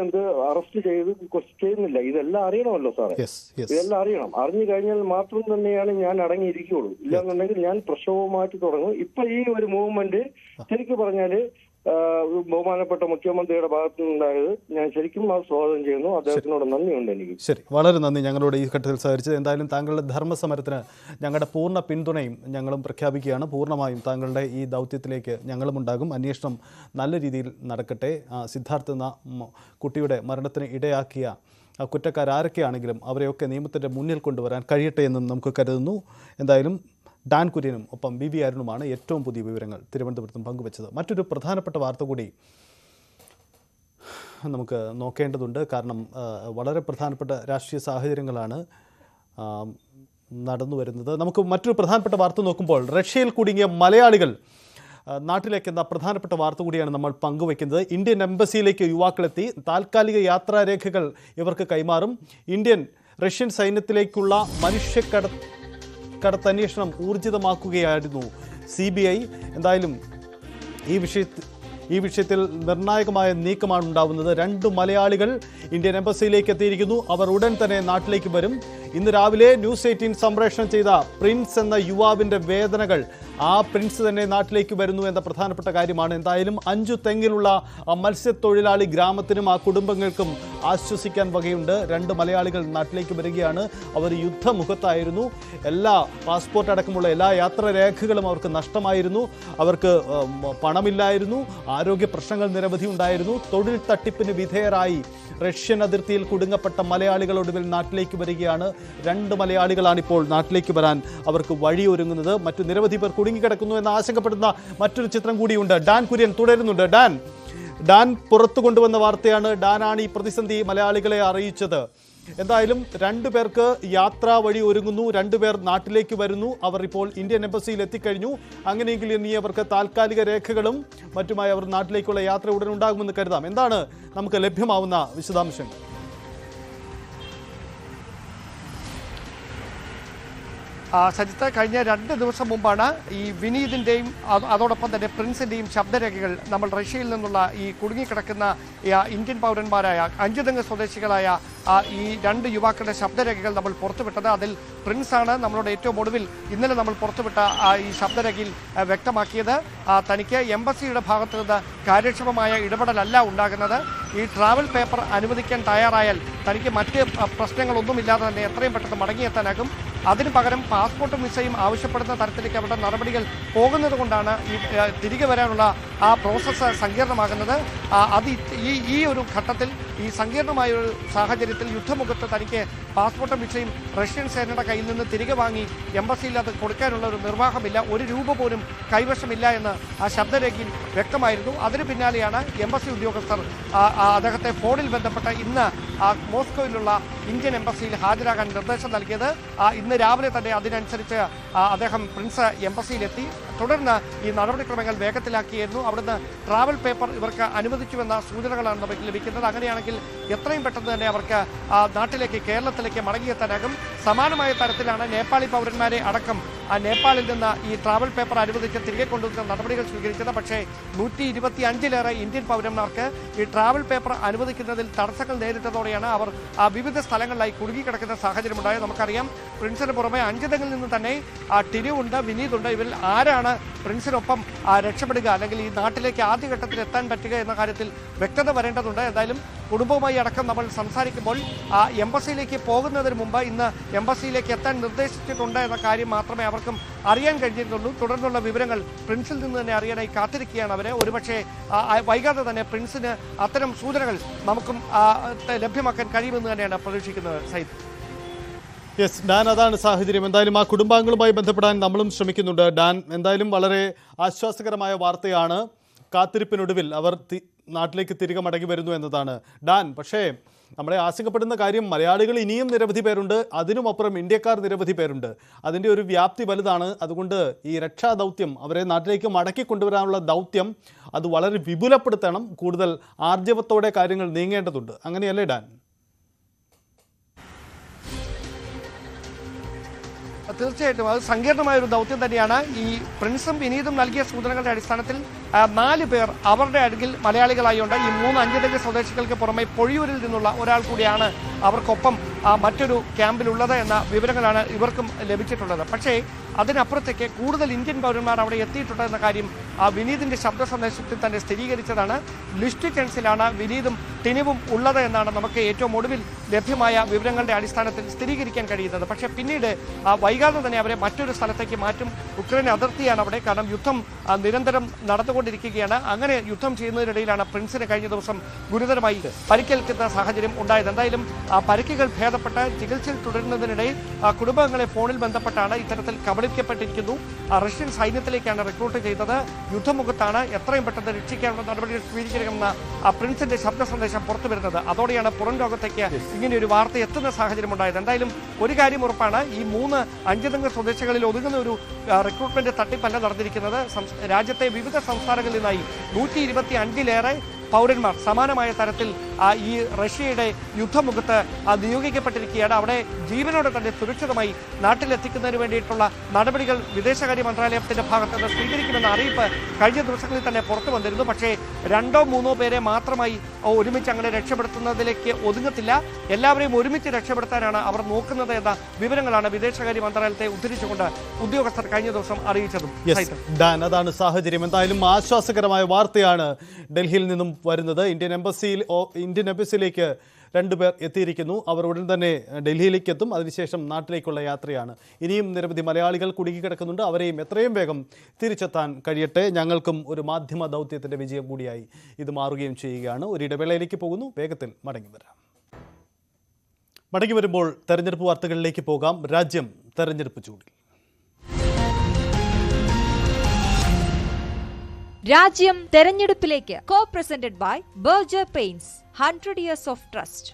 അറസ്റ്റ് ചെയ്യുന്നില്ല. ഇതെല്ലാം അറിയണമല്ലോ സാറേ, ഇതെല്ലാം അറിയണം. അറിഞ്ഞു കഴിഞ്ഞാൽ മാത്രം തന്നെയാണ് ഞാൻ അടങ്ങിയിരിക്കുള്ളൂ. ഇല്ലാന്നുണ്ടെങ്കിൽ ഞാൻ പ്രക്ഷോഭമായിട്ട് തുടങ്ങും. ഇപ്പൊ ഈ ഒരു മൂവ്മെന്റ് ശരിക്കും പറഞ്ഞാല് ബഹുമാനപ്പെട്ട മുഖ്യമന്ത്രിയുടെ ഭാഗത്തു നിന്നുണ്ടായത് ഞാൻ ശരിക്കും അത് സ്വാഗതം ചെയ്യുന്നു. അദ്ദേഹത്തിനോട് നന്ദിയുണ്ട് എനിക്ക്. ശരി, വളരെ നന്ദി ഞങ്ങളോട് ഈ ഘട്ടത്തിൽ സഹകരിച്ചത്. എന്തായാലും താങ്കളുടെ ധർമ്മസമരത്തിന് ഞങ്ങളുടെ പൂർണ്ണ പിന്തുണയും ഞങ്ങളും പ്രഖ്യാപിക്കുകയാണ്. പൂർണ്ണമായും താങ്കളുടെ ഈ ദൗത്യത്തിലേക്ക് ഞങ്ങളും ഉണ്ടാകും. അന്വേഷണം നല്ല രീതിയിൽ നടക്കട്ടെ. സിദ്ധാർത്ഥ എന്ന കുട്ടിയുടെ മരണത്തിന് ഇടയാക്കിയ കുറ്റക്കാരാരൊക്കെയാണെങ്കിലും അവരെയൊക്കെ നിയമത്തിൻ്റെ മുന്നിൽ കൊണ്ടുവരാൻ കഴിയട്ടെ എന്നും നമുക്ക് കരുതുന്നു. എന്തായാലും ഡാൻ കുര്യനും ഒപ്പം BV അരുണുമാണ് ഏറ്റവും പുതിയ വിവരങ്ങൾ തിരുവനന്തപുരത്തും പങ്കുവച്ചത്. മറ്റൊരു പ്രധാനപ്പെട്ട വാർത്ത കൂടി നമുക്ക് നോക്കേണ്ടതുണ്ട്. കാരണം വളരെ പ്രധാനപ്പെട്ട രാഷ്ട്രീയ സാഹചര്യങ്ങളാണ് നടന്നു വരുന്നത്. നമുക്ക് മറ്റൊരു പ്രധാനപ്പെട്ട വാർത്ത നോക്കുമ്പോൾ റഷ്യയിൽ കുടുങ്ങിയ മലയാളികൾ നാട്ടിലേക്ക് എന്ന പ്രധാനപ്പെട്ട വാർത്ത കൂടിയാണ് നമ്മൾ പങ്കുവയ്ക്കുന്നത്. ഇന്ത്യൻ എംബസിയിലേക്ക് യുവാക്കളെത്തി. താൽക്കാലിക യാത്രാരേഖകൾ ഇവർക്ക് കൈമാറും. റഷ്യൻ സൈന്യത്തിലേക്കുള്ള മനുഷ്യക്കടത്തന്വേഷണം ഊർജിതമാക്കുകയായിരുന്നു CBI. എന്തായാലും ഈ വിഷയത്തിൽ നിർണായകമായ നീക്കമാണ് ഉണ്ടാവുന്നത്. 2 മലയാളികൾ ഇന്ത്യൻ എംബസിയിലേക്ക് എത്തിയിരിക്കുന്നു. അവർ ഉടൻ തന്നെ നാട്ടിലേക്ക് വരും. ഇന്ന് രാവിലെ ന്യൂസ് 18 സംപ്രേഷണം ചെയ്ത പ്രിൻസ് എന്ന യുവാവിൻ്റെ വേദനകൾ, ആ പ്രിൻസ് തന്നെ നാട്ടിലേക്ക് വരുന്നു എന്ന പ്രധാനപ്പെട്ട കാര്യമാണ്. എന്തായാലും 5 തെങ്ങിലുള്ള മത്സ്യത്തൊഴിലാളി ഗ്രാമത്തിനും ആ കുടുംബങ്ങൾക്കും ആശ്വസിക്കാൻ വകയുണ്ട്. 2 മലയാളികൾ നാട്ടിലേക്ക് വരികയാണ്. അവർ യുദ്ധമുഖത്തായിരുന്നു. എല്ലാ പാസ്പോർട്ട് അടക്കമുള്ള എല്ലാ യാത്രാരേഖകളും അവർക്ക് നഷ്ടമായിരുന്നു. അവർക്ക് പണമില്ലായിരുന്നു. ആരോഗ്യ പ്രശ്നങ്ങൾ നിരവധി ഉണ്ടായിരുന്നു. തൊഴിൽ തട്ടിപ്പിന് വിധേയരായി റഷ്യൻ അതിർത്തിയിൽ കുടുങ്ങപ്പെട്ട മലയാളികൾ ഒടുവിൽ നാട്ടിലേക്ക് വരികയാണ്. 2 മലയാളികളാണ് ഇപ്പോൾ നാട്ടിലേക്ക് വരാൻ അവർക്ക് വഴിയൊരുങ്ങുന്നത്. മറ്റു നിരവധി പേർ കുടുങ്ങിക്കിടക്കുന്നു എന്ന് ആശങ്കപ്പെടുന്ന മറ്റൊരു ചിത്രം കൂടിയുണ്ട്. ഡാൻ കുര്യൻ തുടരുന്നുണ്ട്. ഡാൻ പുറത്തു കൊണ്ടുവന്ന വാർത്തയാണ്. ഡാനാണ് ഈ പ്രതിസന്ധി മലയാളികളെ അറിയിച്ചത്. എന്തായാലും 2 പേർക്ക് യാത്രാ വഴി ഒരുങ്ങുന്നു. 2 പേർ നാട്ടിലേക്ക് വരുന്നു. അവർ ഇപ്പോൾ ഇന്ത്യൻ എംബസിയിൽ എത്തിക്കഴിഞ്ഞു. അങ്ങനെയെങ്കിൽ ഇനി അവർക്ക് താൽക്കാലിക രേഖകളും മറ്റുമായി അവർ നാട്ടിലേക്കുള്ള യാത്ര ഉടൻ ഉണ്ടാകുമെന്ന് കരുതാം. എന്താണ് നമുക്ക് ലഭ്യമാവുന്ന വിശദാംശങ്ങൾ? സജിത്ത്, കഴിഞ്ഞ 2 ദിവസം മുമ്പാണ് ഈ വിനീതിൻ്റെയും അതോടൊപ്പം തന്നെ പ്രിൻസിൻ്റെയും ശബ്ദരേഖകൾ നമ്മൾ റഷ്യയിൽ നിന്നുള്ള ഈ കുടുങ്ങിക്കിടക്കുന്ന ഇന്ത്യൻ പൗരന്മാരായ 5 തെങ്ങ് സ്വദേശികളായ ഈ 2 യുവാക്കളുടെ ശബ്ദരേഖകൾ നമ്മൾ പുറത്തുവിട്ടത്. അതിൽ പ്രിൻസാണ് നമ്മളോട് ഏറ്റവും ഒടുവിൽ ഇന്നലെ നമ്മൾ പുറത്തുവിട്ട ഈ ശബ്ദരേഖയിൽ വ്യക്തമാക്കിയത്. തനിക്ക് എംബസിയുടെ ഭാഗത്തു നിന്ന് കാര്യക്ഷമമായ ഇടപെടലല്ല ഉണ്ടാകുന്നത്. ഈ ട്രാവൽ പേപ്പർ അനുവദിക്കാൻ തയ്യാറായാൽ തനിക്ക് മറ്റ് പ്രശ്നങ്ങളൊന്നുമില്ലാതെ തന്നെ എത്രയും പെട്ടെന്ന് മടങ്ങിയെത്താനാകും. അതിനു പകരം പാസ്പോർട്ടും വിസയും ആവശ്യപ്പെടുന്ന തരത്തിലേക്ക് അവരുടെ നടപടികൾ പോകുന്നത് കൊണ്ടാണ് ഈ തിരികെ വരാനുള്ള ആ പ്രോസസ്സ് സങ്കീർണമാകുന്നത്. അത് ഈ ഒരു ഘട്ടത്തിൽ, ഈ സങ്കീർണമായ ഒരു സാഹചര്യത്തിൽ യുദ്ധമുഖത്ത് തനിക്ക് പാസ്പോർട്ടും വിസയും റഷ്യൻ സേനയുടെ കയ്യിൽ നിന്ന് തിരികെ വാങ്ങി എംബസിയിൽ അത് കൊടുക്കാനുള്ള ഒരു നിർവാഹമില്ല, 1 രൂപ പോലും കൈവശമില്ല എന്ന് ആ ശബ്ദരേഖയിൽ വ്യക്തമായിരുന്നു. അതിന് പിന്നാലെയാണ് എംബസി ഉദ്യോഗസ്ഥർ അദ്ദേഹത്തെ ഫോണിൽ ബന്ധപ്പെട്ട് ഇന്ന് മോസ്കോയിലുള്ള ഇന്ത്യൻ എംബസിയിൽ ഹാജരാകാൻ നിർദ്ദേശം നൽകിയത്. ഇന്ന് രാവിലെ തന്നെ അതിനനുസരിച്ച് അദ്ദേഹം പ്രിൻസ് എംബസിയിലെത്തി. തുടർന്ന് ഈ നടപടിക്രമങ്ങൾ വേഗത്തിലാക്കിയിരുന്നു. അവിടുന്ന് ട്രാവൽ പേപ്പർ ഇവർക്ക് അനുവദിച്ചുവെന്ന സൂചനകളാണ് നമുക്ക് ലഭിക്കുന്നത്. അങ്ങനെയാണെങ്കിൽ എത്രയും പെട്ടെന്ന് തന്നെ അവർക്ക് നാട്ടിലേക്ക്, കേരളത്തിലേക്ക് മടങ്ങിയെത്താനാകും. സമാനമായ തരത്തിലാണ് നേപ്പാളി പൗരന്മാരെ അടക്കം നേപ്പാളിൽ നിന്ന് ഈ ട്രാവൽ പേപ്പർ അനുവദിച്ച് തിരികെ കൊണ്ടുവരുന്ന നടപടികൾ സ്വീകരിച്ചത്. പക്ഷേ 125-ലേറെ ഇന്ത്യൻ പൗരന്മാർക്ക് ഈ ട്രാവൽ പേപ്പർ അനുവദിക്കുന്നതിൽ തടസ്സങ്ങൾ നേരിട്ടതോടെയാണ് അവർ വിവിധ സ്ഥലങ്ങളിലായി കുടുങ്ങിക്കിടക്കുന്ന സാഹചര്യമുണ്ടായത്. നമുക്കറിയാം, പ്രിൻസിന് പുറമെ 5 തെങ്ങിൽ നിന്ന് തന്നെ ടിനുവുണ്ട്, വിനീതുണ്ട്. ഇവരിൽ ആരാണ് പ്രിൻസിനൊപ്പം രക്ഷപ്പെടുക, അല്ലെങ്കിൽ ഈ നാട്ടിലേക്ക് ആദ്യഘട്ടത്തിൽ എത്താൻ പറ്റുക എന്ന കാര്യത്തിൽ വ്യക്തത വരേണ്ടതുണ്ട്. എന്തായാലും കുടുംബവുമായി അടക്കം നമ്മൾ സംസാരിക്കുമ്പോൾ എംബസിയിലേക്ക് പോകുന്നതിന് മുമ്പ് ഇന്ന് എംബസിയിലേക്ക് എത്താൻ നിർദ്ദേശിച്ചിട്ടുണ്ട് എന്ന കാര്യം മാത്രമേ അവർക്കും അറിയാൻ കഴിഞ്ഞിട്ടുള്ളൂ. തുടർന്നുള്ള വിവരങ്ങൾ പ്രിൻസിൽ നിന്ന് തന്നെ അറിയാനായി കാത്തിരിക്കുകയാണ് അവരെ. ഒരുപക്ഷെ വൈകാതെ തന്നെ പ്രിൻസിന് അത്തരം സൂചനകൾ നമുക്കും ലഭ്യമാക്കാൻ കഴിയുമെന്ന് തന്നെയാണ് പ്രതീക്ഷിക്കുന്നത്. സൈദ്, യെസ് ഡാൻ, അതാണ് സാഹചര്യം. എന്തായാലും ആ കുടുംബാംഗങ്ങളുമായി ബന്ധപ്പെടാൻ നമ്മളും ശ്രമിക്കുന്നുണ്ട്. ഡാൻ, എന്തായാലും വളരെ ആശ്വാസകരമായ വാർത്തയാണ്. കാത്തിരിപ്പിനൊടുവിൽ അവർ നാട്ടിലേക്ക് തിരികെ മടങ്ങി വരുന്നു എന്നതാണ്. ഡാൻ, പക്ഷേ നമ്മളെ ആശങ്കപ്പെടുന്ന കാര്യം, മലയാളികൾ ഇനിയും നിരവധി പേരുണ്ട്, അതിനുമപ്പുറം ഇന്ത്യക്കാർ നിരവധി പേരുണ്ട്. അതിൻ്റെ ഒരു വ്യാപ്തി വലുതാണ്. അതുകൊണ്ട് ഈ രക്ഷാദൗത്യം, അവരെ നാട്ടിലേക്ക് മടക്കി കൊണ്ടുവരാനുള്ള ദൗത്യം, അത് വളരെ വിപുലപ്പെടുത്തണം. കൂടുതൽ ആർജവത്തോടെ കാര്യങ്ങൾ നീങ്ങേണ്ടതുണ്ട്. അങ്ങനെയല്ലേ ഡാൻ? തീർച്ചയായിട്ടും അത് സങ്കീർണമായൊരു ദൗത്യം തന്നെയാണ്. ഈ പ്രിൻസും വിനീതും നൽകിയ സൂചനകളുടെ അടിസ്ഥാനത്തിൽ 4 പേർ അവരുടെ അടുക്കിൽ മലയാളികളായുണ്ട്. ഈ 3 5 തെങ്ങ് സ്വദേശികൾക്ക് പുറമെ പൊഴിയൂരിൽ നിന്നുള്ള ഒരാൾ കൂടിയാണ് അവർക്കൊപ്പം മറ്റൊരു ക്യാമ്പിലുള്ളത് എന്ന വിവരങ്ങളാണ് ഇവർക്കും ലഭിച്ചിട്ടുള്ളത്. പക്ഷേ അതിനപ്പുറത്തേക്ക് കൂടുതൽ ഇന്ത്യൻ പൗരന്മാർ അവിടെ എത്തിയിട്ടുണ്ട് എന്ന കാര്യം വിനീതിൻ്റെ ശബ്ദ സന്ദേശത്തിൽ തന്നെ സ്ഥിരീകരിച്ചതാണ്. ലിസ്റ്റ് ടെൻസിലാണ് വിനീതും ടിനുവും ഉള്ളത് എന്നാണ് നമുക്ക് ഏറ്റവും ഒടുവിൽ ലഭ്യമായ വിവരങ്ങളുടെ അടിസ്ഥാനത്തിൽ സ്ഥിരീകരിക്കാൻ കഴിയുന്നത്. പക്ഷേ പിന്നീട് വൈകാതെ തന്നെ അവരെ മറ്റൊരു സ്ഥലത്തേക്ക് മാറ്റും. ഉക്രൈൻ അതിർത്തിയാണ് അവിടെ. കാരണം യുദ്ധം നിരന്തരം നടന്നുകൊണ്ടിരിക്കുകയാണ്. അങ്ങനെ യുദ്ധം ചെയ്യുന്നതിനിടയിലാണ് പ്രിൻസിന് കഴിഞ്ഞ ദിവസം ഗുരുതരമായി പരിക്കേൽക്കുന്ന സാഹചര്യം ഉണ്ടായത്. എന്തായാലും പരിക്കുകൾ ഭേദപ്പെട്ട് ചികിത്സയിൽ തുടരുന്നതിനിടെ കുടുംബാംഗങ്ങളെ ഫോണിൽ ബന്ധപ്പെട്ടാണ് ഇത്തരത്തിൽ കബളിപ്പിക്കുന്നത് കബളിപ്പിക്കപ്പെട്ടിരിക്കുന്നു, റഷ്യൻ സൈന്യത്തിലേക്കാണ് റിക്രൂട്ട് ചെയ്തത്, യുദ്ധമുഖത്താണ്, എത്രയും പെട്ടെന്ന് രക്ഷിക്കാനുള്ള നടപടികൾ സ്വീകരിക്കണമെന്ന പ്രിൻസിന്റെ ശബ്ദ സന്ദേശം പുറത്തു വരുന്നത്. അതോടെയാണ് പുറം ലോകത്തേക്ക് ഇങ്ങനെ ഒരു വാർത്ത എത്തുന്ന സാഹചര്യം ഉണ്ടായത്. എന്തായാലും ഒരു കാര്യം ഉറപ്പാണ്, ഈ 3 അഞ്ചുതംഗ സ്വദേശങ്ങളിൽ ഒതുങ്ങുന്ന ഒരു റിക്രൂട്ട്മെന്റ് തട്ടിപ്പല്ല നടന്നിരിക്കുന്നത്. രാജ്യത്തെ വിവിധ സംസ്ഥാനങ്ങളിൽ നിന്നായി 125-ലേറെ പൗരന്മാർ സമാനമായ തരത്തിൽ ഈ റഷ്യയുടെ യുദ്ധമുഖത്ത് നിയോഗിക്കപ്പെട്ടിരിക്കുകയാണ്. അവിടെ ജീവനോടെ തന്നെ സുരക്ഷിതമായി നാട്ടിലെത്തിക്കുന്നതിന് വേണ്ടിയിട്ടുള്ള നടപടികൾ വിദേശകാര്യ മന്ത്രാലയത്തിന്റെ ഭാഗത്ത് നിന്ന് സ്വീകരിക്കുമെന്ന അറിയിപ്പ് കഴിഞ്ഞ ദിവസങ്ങളിൽ തന്നെ പുറത്തു വന്നിരുന്നു. പക്ഷേ 2-3 പേരെ മാത്രമായി ഒരുമിച്ച് അങ്ങനെ രക്ഷപ്പെടുത്തുന്നതിലേക്ക് ഒതുങ്ങത്തില്ല, എല്ലാവരെയും ഒരുമിച്ച് രക്ഷപ്പെടുത്താനാണ് അവർ നോക്കുന്നത് എന്ന വിവരങ്ങളാണ് വിദേശകാര്യ മന്ത്രാലയത്തെ ഉദ്ധരിച്ചുകൊണ്ട് ഉദ്യോഗസ്ഥർ കഴിഞ്ഞ ദിവസം അറിയിച്ചതും. അതാണ് സാഹചര്യം. എന്തായാലും ആശ്വാസകരമായ വാർത്തയാണ് ഡൽഹിയിൽ നിന്നും വരുന്നത്. ഇന്ത്യൻ എംബസിയിലേക്ക് 2 പേർ എത്തിയിരിക്കുന്നു. അവർ ഉടൻ തന്നെ ഡൽഹിയിലേക്ക് എത്തും. അതിനുശേഷം നാട്ടിലേക്കുള്ള യാത്രയാണ്. ഇനിയും നിരവധി മലയാളികൾ കുടുങ്ങിക്കിടക്കുന്നുണ്ട്. അവരെയും എത്രയും വേഗം തിരിച്ചെത്താൻ കഴിയട്ടെ. ഞങ്ങൾക്കും ഒരു മാധ്യമ ദൗത്യത്തിൻ്റെ വിജയം കൂടിയായി ഇത് മാറുകയും ചെയ്യുകയാണ്. ഒരു ഇടവേളയിലേക്ക് പോകുന്നു, വേഗത്തിൽ മടങ്ങി വരാം. മടങ്ങി വരുമ്പോൾ തെരഞ്ഞെടുപ്പ് വാർത്തകളിലേക്ക് പോകാം. രാജ്യം തെരഞ്ഞെടുപ്പ് ചൂടിൽ. രാജ്യം തെരഞ്ഞെടുപ്പിലേക്ക്. Co presented by Berger paints, 100 years of trust.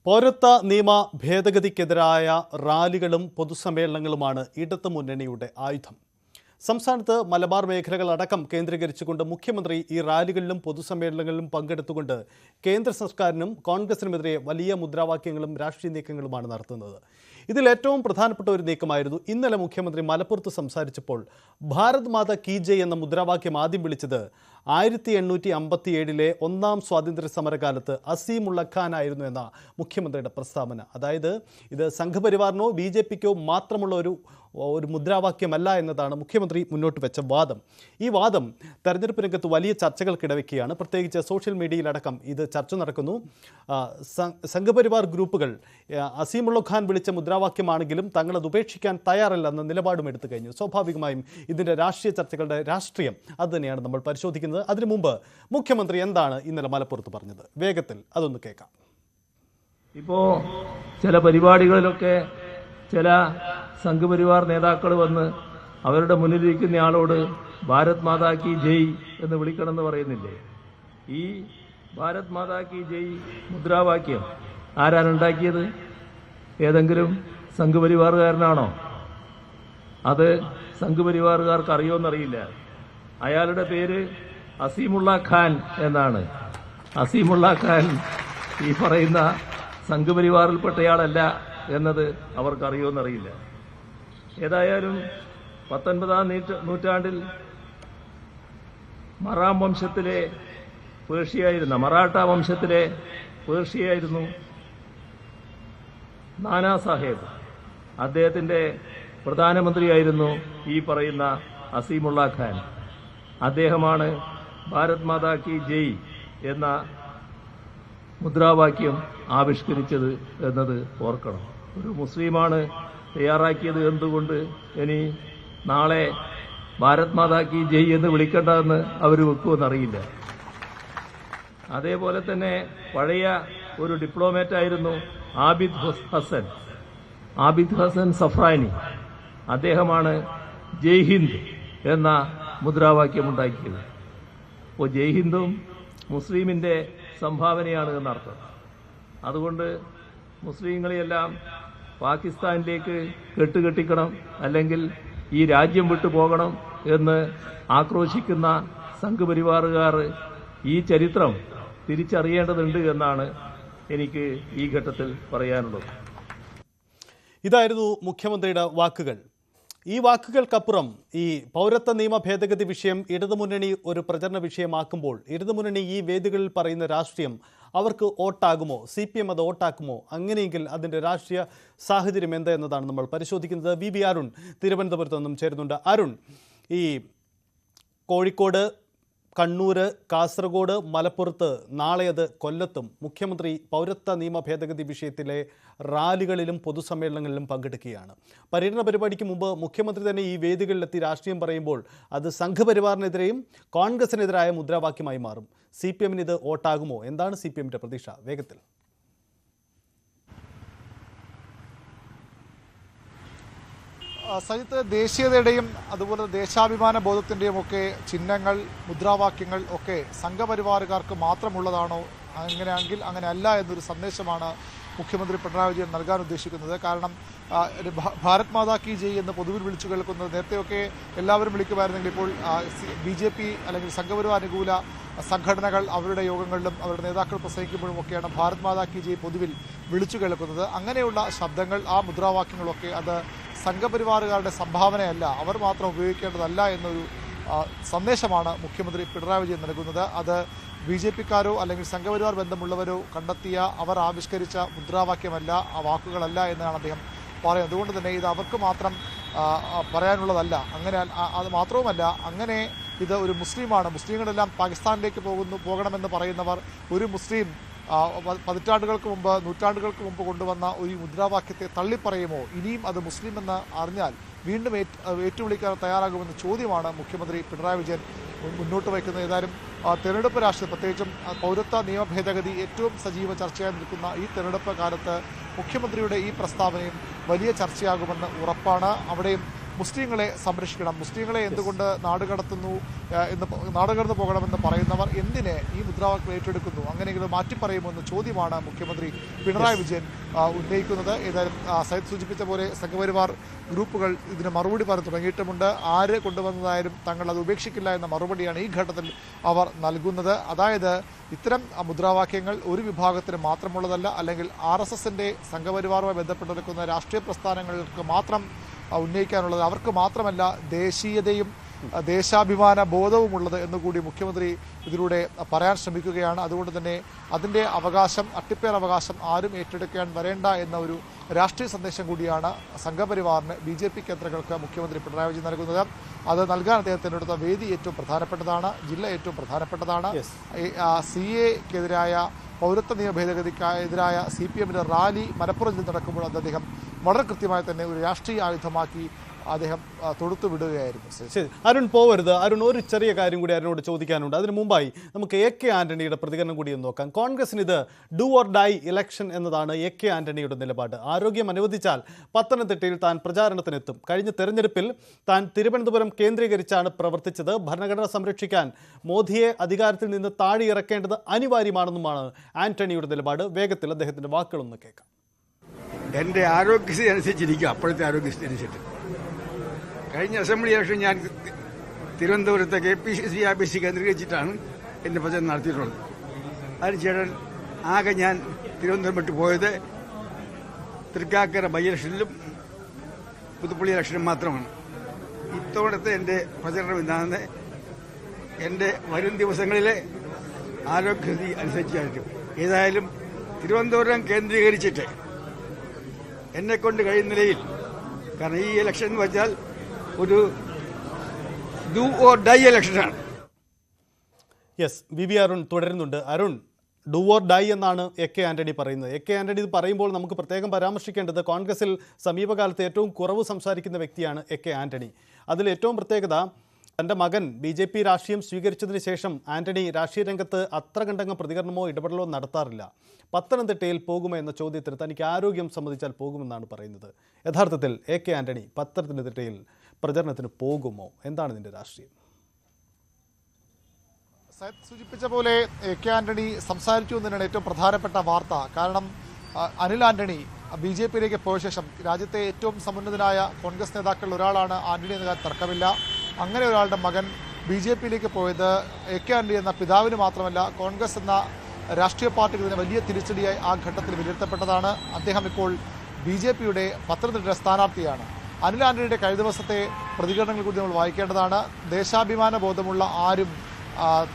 പൗരത്വ നിയമ ഭേദഗതിക്കെതിരായ റാലികളും പൊതുസമ്മേളനങ്ങളുമാണ് ഇടതുമുന്നണിയുടെ ആയുധം. സംസ്ഥാനത്ത് മലബാർ മേഖലകളടക്കം കേന്ദ്രീകരിച്ചുകൊണ്ട് മുഖ്യമന്ത്രി ഈ റാലികളിലും പൊതുസമ്മേളനങ്ങളിലും പങ്കെടുത്തുകൊണ്ട് കേന്ദ്ര സർക്കാരിനും കോൺഗ്രസിനുമെതിരെ വലിയ മുദ്രാവാക്യങ്ങളും രാഷ്ട്രീയ നീക്കങ്ങളുമാണ് നടത്തുന്നത്. ഇതിൽ ഏറ്റവും പ്രധാനപ്പെട്ട ഒരു നീക്കമായിരുന്നു ഇന്നലെ മുഖ്യമന്ത്രി മലപ്പുറത്ത് സംസാരിച്ചപ്പോൾ ഭാരത് മാതാ കീ ജയ് എന്ന മുദ്രാവാക്യം ആദ്യം വിളിച്ചത് 1857 ഒന്നാം സ്വാതന്ത്ര്യ സമരകാലത്ത് അസീമുള്ള ഖാൻ ആയിരുന്നു എന്ന മുഖ്യമന്ത്രിയുടെ പ്രസ്താവന. അതായത് ഇത് സംഘപരിവാറിനോ BJPക്കോ മാത്രമുള്ള ഒരു മുദ്രാവാക്യമല്ല എന്നതാണ് മുഖ്യമന്ത്രി മുന്നോട്ട് വെച്ച വാദം. ഈ വാദം തെരഞ്ഞെടുപ്പ് രംഗത്ത് വലിയ ചർച്ചകൾക്കിടവയ്ക്കുകയാണ്. പ്രത്യേകിച്ച് സോഷ്യൽ മീഡിയയിലടക്കം ഇത് ചർച്ച നടക്കുന്നു. സംഘപരിവാർ ഗ്രൂപ്പുകൾ അസീമുള്ള ഖാൻ വിളിച്ച മുദ്രാവാക്യമാണെങ്കിലും തങ്ങളത് ഉപേക്ഷിക്കാൻ തയ്യാറല്ലെന്ന നിലപാടും എടുത്തു കഴിഞ്ഞു. സ്വാഭാവികമായും ഇതിൻ്റെ രാഷ്ട്രീയ ചർച്ചകളുടെ രാഷ്ട്രീയം അതുതന്നെയാണ് നമ്മൾ പരിശോധിക്കുന്നത്. അതിനു മുമ്പ് മുഖ്യമന്ത്രി എന്താണ് ഇന്നലെ മലപ്പുറത്ത് പറഞ്ഞത്? വേഗത്തിൽ അതൊന്ന് കേൾക്കാം. ഇപ്പോൾ ചില പരിപാടികളിലൊക്കെ ചില സംഘപരിവാർ നേതാക്കൾ വന്ന് അവരുടെ മുന്നിലിരിക്കുന്ന ആളോട് ഭാരത് മാതാ കി ജയ് എന്ന് വിളിക്കണമെന്ന് പറയുന്നില്ലേ? ഈ ഭാരത് മാതാ കി ജയ് മുദ്രാവാക്യം ആരാണ് ഉണ്ടാക്കിയത്? ഏതെങ്കിലും സംഘപരിവാറുകാരനാണോ? അത് സംഘപരിവാറുകാർക്ക് അറിയുമെന്നറിയില്ല. അയാളുടെ പേര് അസീമുള്ള ഖാൻ എന്നാണ്. അസീമുള്ള ഖാൻ ഈ പറയുന്ന സംഘപരിവാറിൽപ്പെട്ടയാളല്ല എന്നത് അവർക്കറിയുമെന്നറിയില്ല. ഏതായാലും 19-ാം നൂറ്റാണ്ടിൽ മറാം വംശത്തിലെ പേർഷ്യയായിരുന്ന മറാഠ വംശത്തിലെ പേർഷ്യയായിരുന്നു നാനാ സാഹേബ്. അദ്ദേഹത്തിൻ്റെ പ്രധാനമന്ത്രിയായിരുന്നു ഈ പറയുന്ന അസീമുള്ള ഖാൻ. അദ്ദേഹമാണ് ഭാരത് മാതാ കി ജയ് എന്ന മുദ്രാവാക്യം ആവിഷ്കരിച്ചത് എന്നത് ഓർക്കണം. ഒരു മുസ്ലിമാണ് തയ്യാറാക്കിയത് എന്തുകൊണ്ട് ഇനി നാളെ ഭാരത് മാതാ കി ജയ് എന്ന് വിളിക്കേണ്ടതെന്ന് അവർ വെക്കുമെന്നറിയില്ല. അതേപോലെ തന്നെ പഴയ ഒരു ഡിപ്ലോമാറ്റായിരുന്നു ആബിദ് ഹസൻ സഫ്രാനി. അദ്ദേഹമാണ് ജയ് ഹിന്ദ് എന്ന മുദ്രാവാക്യമുണ്ടാക്കിയത്. അപ്പോൾ ജയ് ഹിന്ദും മുസ്ലിമിൻ്റെ സംഭാവനയാണ് എന്നർത്ഥം. അതുകൊണ്ട് മുസ്ലിങ്ങളെയെല്ലാം പാകിസ്ഥാനിലേക്ക് കെട്ടുകെട്ടിക്കണം, അല്ലെങ്കിൽ ഈ രാജ്യം വിട്ടു പോകണം എന്ന് ആക്രോശിക്കുന്ന സംഘപരിവാറുകാർ ഈ ചരിത്രം തിരിച്ചറിയേണ്ടതുണ്ട് എന്നാണ് എനിക്ക് ഈ ഘട്ടത്തിൽ പറയാനുള്ളത്. ഇതായിരുന്നു മുഖ്യമന്ത്രിയുടെ വാക്കുകൾ. ഈ വാക്കുകൾക്കപ്പുറം ഈ പൗരത്വ നിയമ ഭേദഗതി വിഷയം ഇടതുമുന്നണി ഒരു പ്രചരണ വിഷയമാക്കുമ്പോൾ ഇടതുമുന്നണി ഈ വേദികളിൽ പറയുന്ന രാഷ്ട്രീയം അവർക്ക് വോട്ടാകുമോ? CPM അത് വോട്ടാക്കുമോ? അങ്ങനെയെങ്കിൽ അതിൻ്റെ രാഷ്ട്രീയ സാഹചര്യം എന്താ എന്നതാണ് നമ്മൾ പരിശോധിക്കുന്നത്. VB അരുൺ തിരുവനന്തപുരത്ത് നിന്നും ചേരുന്നുണ്ട്. അരുൺ, ഈ കോഴിക്കോട്, കണ്ണൂർ, കാസർഗോഡ്, മലപ്പുറത്ത്, നാളെ അത് കൊല്ലത്തും മുഖ്യമന്ത്രി പൗരത്വ നിയമ ഭേദഗതി വിഷയത്തിലെ റാലികളിലും പൊതുസമ്മേളനങ്ങളിലും പങ്കെടുക്കുകയാണ്. പര്യടന പരിപാടിക്ക് മുമ്പ് മുഖ്യമന്ത്രി തന്നെ ഈ വേദികളിലെത്തി രാഷ്ട്രീയം പറയുമ്പോൾ അത് സംഘപരിവാറിനെതിരെയും കോൺഗ്രസിനെതിരായ മുദ്രാവാക്യമായി മാറും. CPM ഇത് വോട്ടാകുമോ? എന്താണ് CPMന്റെ പ്രതീക്ഷ? വേഗത്തിൽ. സജിത്ത്, ദേശീയതയുടെയും അതുപോലെ ദേശാഭിമാന ബോധത്തിൻ്റെയും ഒക്കെ ചിഹ്നങ്ങൾ, മുദ്രാവാക്യങ്ങൾ ഒക്കെ സംഘപരിവാറുകാർക്ക് മാത്രമുള്ളതാണോ? അങ്ങനെയാണെങ്കിൽ അങ്ങനെ അല്ല എന്നൊരു സന്ദേശമാണ് മുഖ്യമന്ത്രി പിണറായി വിജയൻ നൽകാൻ ഉദ്ദേശിക്കുന്നത്. കാരണം ഭാരത് മാതാ കി ജയ് എന്ന് പൊതുവിൽ വിളിച്ചു കേൾക്കുന്നത് നേരത്തെയൊക്കെ എല്ലാവരും വിളിക്കുമായിരുന്നെങ്കിൽ ഇപ്പോൾ BJP അല്ലെങ്കിൽ സംഘപരിവാർ അനുകൂല സംഘടനകൾ അവരുടെ യോഗങ്ങളിലും അവരുടെ നേതാക്കൾ പ്രസംഗിക്കുമ്പോഴും ഒക്കെയാണ് ഭാരത് മാതാ കി ജയ് പൊതുവിൽ വിളിച്ചു കേൾക്കുന്നത്. അങ്ങനെയുള്ള ശബ്ദങ്ങൾ, ആ മുദ്രാവാക്യങ്ങളൊക്കെ അത് സംഘപരിവാറുകാരുടെ സംഭാവനയല്ല, അവർ മാത്രം ഉപയോഗിക്കേണ്ടതല്ല എന്നൊരു സന്ദേശമാണ് മുഖ്യമന്ത്രി പിണറായി വിജയൻ നൽകുന്നത്. അത് BJPക്കാരോ അല്ലെങ്കിൽ സംഘപരിവാർ ബന്ധമുള്ളവരോ കണ്ടെത്തിയ, അവർ ആവിഷ്കരിച്ച മുദ്രാവാക്യമല്ല, ആ വാക്കുകളല്ല എന്നാണ് അദ്ദേഹം പറയുന്നത്. അതുകൊണ്ട് തന്നെ ഇത് അവർക്ക് മാത്രം പറയാനുള്ളതല്ല. അങ്ങനെ അത് മാത്രവുമല്ല, അങ്ങനെ ഇത് ഒരു മുസ്ലിമാണ്, മുസ്ലിങ്ങളെല്ലാം പാകിസ്ഥാനിലേക്ക് പോകണമെന്ന് പറയുന്നവർ ഒരു മുസ്ലിം പതിറ്റാണ്ടുകൾക്ക് മുമ്പ്, നൂറ്റാണ്ടുകൾക്ക് മുമ്പ് കൊണ്ടുവന്ന ഒരു മുദ്രാവാക്യത്തെ തള്ളിപ്പറയുമോ? ഇനിയും അത് മുസ്ലിം എന്ന് അറിഞ്ഞാൽ വീണ്ടും ഏറ്റുവിളിക്കാൻ തയ്യാറാകുമെന്ന ചോദ്യമാണ് മുഖ്യമന്ത്രി പിണറായി വിജയൻ മുന്നോട്ട് വയ്ക്കുന്നത്. ഏതായാലും തെരഞ്ഞെടുപ്പ് രാഷ്ട്രീയം, പ്രത്യേകിച്ചും പൗരത്വ നിയമ ഭേദഗതി ഏറ്റവും സജീവ ചർച്ചയായി നിൽക്കുന്ന ഈ തെരഞ്ഞെടുപ്പ് കാലത്ത് മുഖ്യമന്ത്രിയുടെ ഈ പ്രസ്താവനയും വലിയ ചർച്ചയാകുമെന്ന് ഉറപ്പാണ്. അവിടെയും മുസ്ലിങ്ങളെ സംരക്ഷിക്കണം, മുസ്ലിങ്ങളെ എന്തുകൊണ്ട് നാടുകടത്തുന്നു നാടുകടന്നു പോകണമെന്ന് പറയുന്നവർ എന്തിന് ഈ മുദ്രാവാക്യം ഏറ്റെടുക്കുന്നു, അങ്ങനെയെങ്കിലും മാറ്റിപ്പറയുമെന്ന ചോദ്യമാണ് മുഖ്യമന്ത്രി പിണറായി വിജയൻ ഉന്നയിക്കുന്നത്. ഏതായാലും സയ്യിദ് സൂചിപ്പിച്ച പോലെ സംഘപരിവാർ ഗ്രൂപ്പുകൾ ഇതിന് മറുപടി പറഞ്ഞു തുടങ്ങിയിട്ടുമുണ്ട്. ആര് കൊണ്ടുവന്നതായാലും തങ്ങൾ അത് ഉപേക്ഷിക്കില്ല എന്ന മറുപടിയാണ് ഈ ഘട്ടത്തിൽ അവർ നൽകുന്നത്. അതായത് ഇത്തരം മുദ്രാവാക്യങ്ങൾ ഒരു വിഭാഗത്തിന് മാത്രമുള്ളതല്ല, അല്ലെങ്കിൽ RSSന്റെ സംഘപരിവാറുമായി ബന്ധപ്പെട്ട് നിൽക്കുന്ന രാഷ്ട്രീയ പ്രസ്ഥാനങ്ങൾക്ക് മാത്രം ഉന്നയിക്കാനുള്ളത്, അവർക്ക് മാത്രമല്ല ദേശീയതയും ദേശാഭിമാന ബോധവുമുള്ളത് എന്നുകൂടി മുഖ്യമന്ത്രി ഇതിലൂടെ പറയാൻ ശ്രമിക്കുകയാണ്. അതുകൊണ്ട് തന്നെ അതിൻ്റെ അവകാശം, അട്ടിപ്പേർ അവകാശം ആരും ഏറ്റെടുക്കാൻ വരേണ്ട എന്ന ഒരു രാഷ്ട്രീയ സന്ദേശം കൂടിയാണ് സംഘപരിവാറിന് BJP കേന്ദ്രങ്ങൾക്ക് മുഖ്യമന്ത്രി പിണറായി വിജയൻ നൽകുന്നത്. അത് നൽകാൻ അദ്ദേഹം തിരഞ്ഞെടുത്ത വേദി ഏറ്റവും പ്രധാനപ്പെട്ടതാണ്, ജില്ല ഏറ്റവും പ്രധാനപ്പെട്ടതാണ്. CAക്കെതിരായ പൗരത്വ നിയമ ഭേദഗതിക്കെതിരായ CPMന്റെ റാലി മലപ്പുറത്ത് നടക്കുമ്പോൾ അത് അദ്ദേഹം വളരെ കൃത്യമായി തന്നെ ഒരു രാഷ്ട്രീയ ആയുധമാക്കി അദ്ദേഹം തൊടുത്തു വിടുകയായിരുന്നു. ശരി, അരുൺ പോവരുത്. അരുൺ, ഒരു ചെറിയ കാര്യം കൂടി അരുണോട് ചോദിക്കാനുണ്ട്. അതിനു മുമ്പായി നമുക്ക് AK ആന്റണിയുടെ പ്രതികരണം കൂടി ഒന്ന് നോക്കാം. കോൺഗ്രസിന് ഇത് ഡു ഓർ ഡൈ ഇലക്ഷൻ എന്നതാണ് AK ആന്റണിയുടെ നിലപാട്. ആരോഗ്യം അനുവദിച്ചാൽ പത്തനംതിട്ടയിൽ താൻ പ്രചാരണത്തിനെത്തും. കഴിഞ്ഞ തെരഞ്ഞെടുപ്പിൽ താൻ തിരുവനന്തപുരം കേന്ദ്രീകരിച്ചാണ് പ്രവർത്തിച്ചത്. ഭരണഘടന സംരക്ഷിക്കാൻ മോദിയെ അധികാരത്തിൽ നിന്ന് താഴെയിറക്കേണ്ടത് അനിവാര്യമാണെന്നുമാണ് ആന്റണിയുടെ നിലപാട്. വേഗത്തിൽ അദ്ദേഹത്തിന്റെ വാക്കുകളൊന്ന് കേൾക്കാം. എൻ്റെ ആരോഗ്യസ്ഥിതി അനുസരിച്ചിരിക്കും, അപ്പോഴത്തെ ആരോഗ്യസ്ഥിതി അനുസരിച്ച്. കഴിഞ്ഞ അസംബ്ലി ഇലക്ഷൻ ഞാൻ തിരുവനന്തപുരത്തെ KPCC ആഫീസിൽ കേന്ദ്രീകരിച്ചിട്ടാണ് എൻ്റെ പ്രചരണം നടത്തിയിട്ടുള്ളത്. അതിനുശേഷം ആകെ ഞാൻ തിരുവനന്തപുരം വിട്ടു പോയത് തൃക്കാക്കര ബൈ ഇലക്ഷനിലും പുതുപ്പള്ളി ഇലക്ഷനും മാത്രമാണ്. ഇത്തവണത്തെ എൻ്റെ പ്രചരണം എന്താണെന്ന് എൻ്റെ വരും ദിവസങ്ങളിലെ ആരോഗ്യസ്ഥിതി അനുസരിച്ചായിരിക്കും. ഏതായാലും തിരുവനന്തപുരം കേന്ദ്രീകരിച്ചിട്ട് എന്നെക്കൊണ്ട് കഴിയുന്ന നിലയിൽ, കാരണം ഈ ഇലക്ഷൻ എന്ന് വെച്ചാൽ ഒരു ഡു ഓർ ഡൈ ഇലക്ഷനാണ്. യെസ്, VV അരുൺ തുടരുന്നുണ്ട്. അരുൺ, ഡു ഓർ ഡൈ എന്നാണ് AK ആന്റണി പറയുന്നത്. AK ആന്റണി ഇത് പറയുമ്പോൾ നമുക്ക് പ്രത്യേകം പരാമർശിക്കേണ്ടത് കോൺഗ്രസിൽ സമീപകാലത്ത് ഏറ്റവും കുറവ് സംസാരിക്കുന്ന വ്യക്തിയാണ് AK ആന്റണി. അതിൽ ഏറ്റവും പ്രത്യേകത, തൻ്റെ മകൻ BJP രാഷ്ട്രീയം സ്വീകരിച്ചതിന് ശേഷം ആന്റണി രാഷ്ട്രീയ രംഗത്ത് അത്ര കണ്ടങ്ങ് പ്രതികരണമോ ഇടപെടലോ നടത്താറില്ല. പത്തനംതിട്ടയിൽ പോകുമോ എന്ന ചോദ്യത്തിന് തനിക്ക് ആരോഗ്യം സംബന്ധിച്ചാൽ പോകുമെന്നാണ് പറയുന്നത്. യഥാർത്ഥത്തിൽ AK ആന്റണി പത്തനംതിട്ടയിൽ പ്രചരണത്തിന് പോകുമോ? എന്താണ് ഇതിൻ്റെ രാഷ്ട്രീയം? സയ്യിദ് സൂചിപ്പിച്ച പോലെ AK ആന്റണി സംസാരിച്ചു എന്നതിനാണ് ഏറ്റവും പ്രധാനപ്പെട്ട വാർത്ത. കാരണം അനിൽ ആന്റണി BJPയിലേക്ക് പോയ ശേഷം രാജ്യത്തെ ഏറ്റവും സമുന്നതനായ കോൺഗ്രസ് നേതാക്കളിൽ ഒരാളാണ് ആന്റണി എന്ന കാര്യം തർക്കമില്ല. അങ്ങനെ ഒരാളുടെ മകൻ BJPയിലേക്ക് പോയത് AK ആന്റണി എന്ന പിതാവിന് മാത്രമല്ല, കോൺഗ്രസ് എന്ന രാഷ്ട്രീയ പാർട്ടിക്ക് ഇതിന് വലിയ തിരിച്ചടിയായി ആ ഘട്ടത്തിൽ വിലയിരുത്തപ്പെട്ടതാണ്. അദ്ദേഹം ഇപ്പോൾ BJPയുടെ പത്തനംതിട്ട സ്ഥാനാർത്ഥിയാണ്. അനിൽ ആന്റണിയുടെ കഴിഞ്ഞ ദിവസത്തെ പ്രതികരണങ്ങൾ കൂടി നമ്മൾ വായിക്കേണ്ടതാണ്. ദേശാഭിമാന ബോധമുള്ള ആരും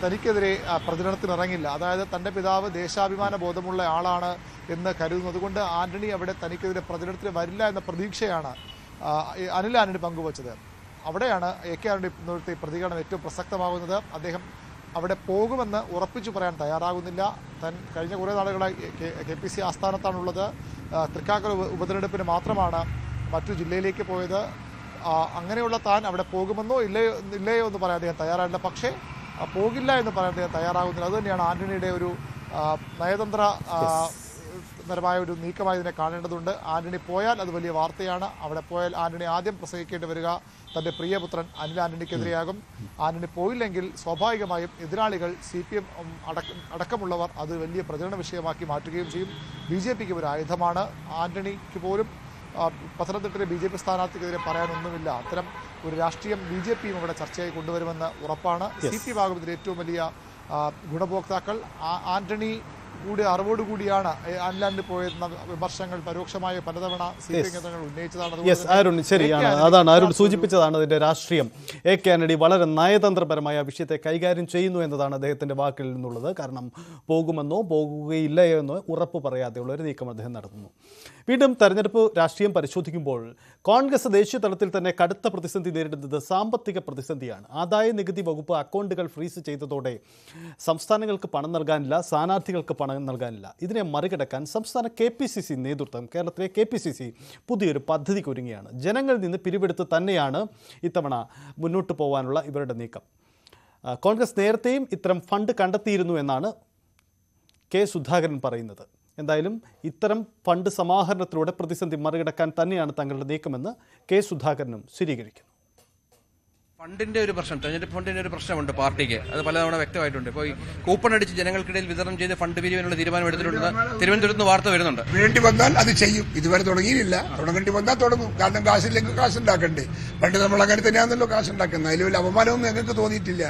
തനിക്കെതിരെ പ്രചരണത്തിനിറങ്ങില്ല. അതായത് തൻ്റെ പിതാവ് ദേശാഭിമാന ബോധമുള്ള ആളാണ് എന്ന് കരുതുന്നു. അതുകൊണ്ട് ആന്റണി അവിടെ തനിക്കെതിരെ പ്രചരണത്തിന് വരില്ല എന്ന പ്രതീക്ഷയാണ് അനിൽ ആന്റണി പങ്കുവച്ചത്. അവിടെയാണ് AK ആന്റണിയുടെ പ്രതികരണം ഏറ്റവും പ്രസക്തമാകുന്നത്. അദ്ദേഹം അവിടെ പോകുമെന്ന് ഉറപ്പിച്ചു പറയാൻ തയ്യാറാകുന്നില്ല. താൻ കഴിഞ്ഞ കുറേ നാളുകളായി KPC ആസ്ഥാനത്താണുള്ളത്. തൃക്കാക്കര ഉപതെരഞ്ഞെടുപ്പിന് മാത്രമാണ് മറ്റു ജില്ലയിലേക്ക് പോയത്. അങ്ങനെയുള്ള താൻ അവിടെ പോകുമെന്നോ ഇല്ലയോ എന്ന് പറയാൻ അദ്ദേഹം തയ്യാറായില്ല. പക്ഷേ പോകില്ല എന്ന് പറയാൻ അദ്ദേഹം തയ്യാറാകുന്നില്ല. അതുതന്നെയാണ് ആന്റണിയുടെ ഒരു നയതന്ത്ര പരമായ ഒരു നീക്കമായി ഇതിനെ കാണേണ്ടതുണ്ട്. ആന്റണി പോയാൽ അത് വലിയ വാർത്തയാണ്. അവിടെ പോയാൽ ആന്റണി ആദ്യം പ്രസംഗിക്കേണ്ടി വരിക തൻ്റെ പ്രിയപുത്രൻ അനിൽ ആന്റണിക്കെതിരെയാകും. ആന്റണി പോയില്ലെങ്കിൽ സ്വാഭാവികമായും എതിരാളികൾ CPM അടക്കമുള്ളവർ അത് വലിയ പ്രചരണ വിഷയമാക്കി മാറ്റുകയും ചെയ്യും. BJPക്ക് ഒരു ആയുധമാണ്. ആന്റണിക്ക് പോലും പത്തനംതിട്ടയിലെ BJP സ്ഥാനാർത്ഥിക്കെതിരെ പറയാനൊന്നുമില്ല. അത്തരം ഒരു രാഷ്ട്രീയം BJPയും ഇവിടെ ചർച്ചയായി കൊണ്ടുവരുമെന്ന് ഉറപ്പാണ്. CPM ആകും ഇതിൽ ഏറ്റവും വലിയ ഗുണഭോക്താക്കൾ. ആന്റണി കൂടി അറിവോടുകൂടിയാണ് അനിലാൻഡ് പോയെന്ന വിമർശനങ്ങൾ പരോക്ഷമായ പലതവണ CPM കേന്ദ്രങ്ങൾ ഉന്നയിച്ചതാണ്. അരുൺ ശരിയാണ്, അതാണ് അരുൺ സൂചിപ്പിച്ചതാണ് അതിന്റെ രാഷ്ട്രീയം. AK ആന്റണി വളരെ നയതന്ത്രപരമായ വിഷയത്തെ കൈകാര്യം ചെയ്യുന്നു എന്നതാണ് അദ്ദേഹത്തിന്റെ വാക്കിൽ നിന്നുള്ളത്. കാരണം പോകുമെന്നോ പോകുകയില്ലയോ എന്നോ ഉറപ്പ് പറയാതെയുള്ള ഒരു നീക്കം അദ്ദേഹം നടത്തുന്നു. വീണ്ടും തെരഞ്ഞെടുപ്പ് രാഷ്ട്രീയം പരിശോധിക്കുമ്പോൾ കോൺഗ്രസ് ദേശീയ തലത്തിൽ തന്നെ കടുത്ത പ്രതിസന്ധി നേരിടുന്നത് സാമ്പത്തിക പ്രതിസന്ധിയാണ്. ആദായ നികുതി വകുപ്പ് അക്കൗണ്ടുകൾ ഫ്രീസ് ചെയ്തതോടെ സംസ്ഥാനങ്ങൾക്ക് പണം നൽകാനില്ല, സ്ഥാനാർത്ഥികൾക്ക് പണം നൽകാനില്ല. ഇതിനെ മറികടക്കാൻ സംസ്ഥാന KPCC നേതൃത്വം, കേരളത്തിലെ KPCC പുതിയൊരു പദ്ധതിക്ക് ഒരുങ്ങിയാണ്. ജനങ്ങളിൽ നിന്ന് പിരിവെടുത്ത് തന്നെയാണ് ഇത്തവണ മുന്നോട്ട് പോകാനുള്ള ഇവരുടെ നീക്കം. കോൺഗ്രസ് നേരത്തെയും ഇത്തരം ഫണ്ട് കണ്ടെത്തിയിരുന്നു എന്നാണ് K. സുധാകരൻ പറയുന്നത്. എന്തായാലും ഇത്തരം ഫണ്ട് സമാഹരണത്തിലൂടെ പ്രതിസന്ധി മറികടക്കാൻ തന്നെയാണ് തങ്ങളുടെ നീക്കമെന്ന് K. സുധാകരനും സ്ഥിരീകരിക്കുന്നു. ഫണ്ടിന്റെ ഒരു പ്രശ്നം, തെരഞ്ഞെടുപ്പ് ഫണ്ടിന്റെ ഒരു പ്രശ്നമുണ്ട് പാർട്ടിക്ക്. അത് പലതവണ വ്യക്തമായിട്ടുണ്ട്. ഇപ്പോൾ ഈ കൂപ്പൺ അടിച്ച് ജനങ്ങൾക്കിടയിൽ വിതരണം ചെയ്ത് ഫണ്ട് പിരിവിനുള്ള തീരുമാനം എടുത്തിട്ടുണ്ട്. തിരുവനന്തപുരത്ത് നിന്ന് വാർത്ത വരുന്നുണ്ട്. വേണ്ടി വന്നാൽ അത് ചെയ്യും. ഇതുവരെ തുടങ്ങിയില്ല. തുടങ്ങേണ്ടി വന്നാൽ തുടങ്ങും. കാരണം കാശില്ലെങ്കിൽ കാശുണ്ടാക്കണ്ടേ. പണ്ട് നമ്മൾ അങ്ങനെ തന്നെയാണല്ലോ കാശുണ്ടാക്കുന്നത്. അതിൽ വലിയ അപമാനമൊന്നും ഞങ്ങൾക്ക് തോന്നിയിട്ടില്ല.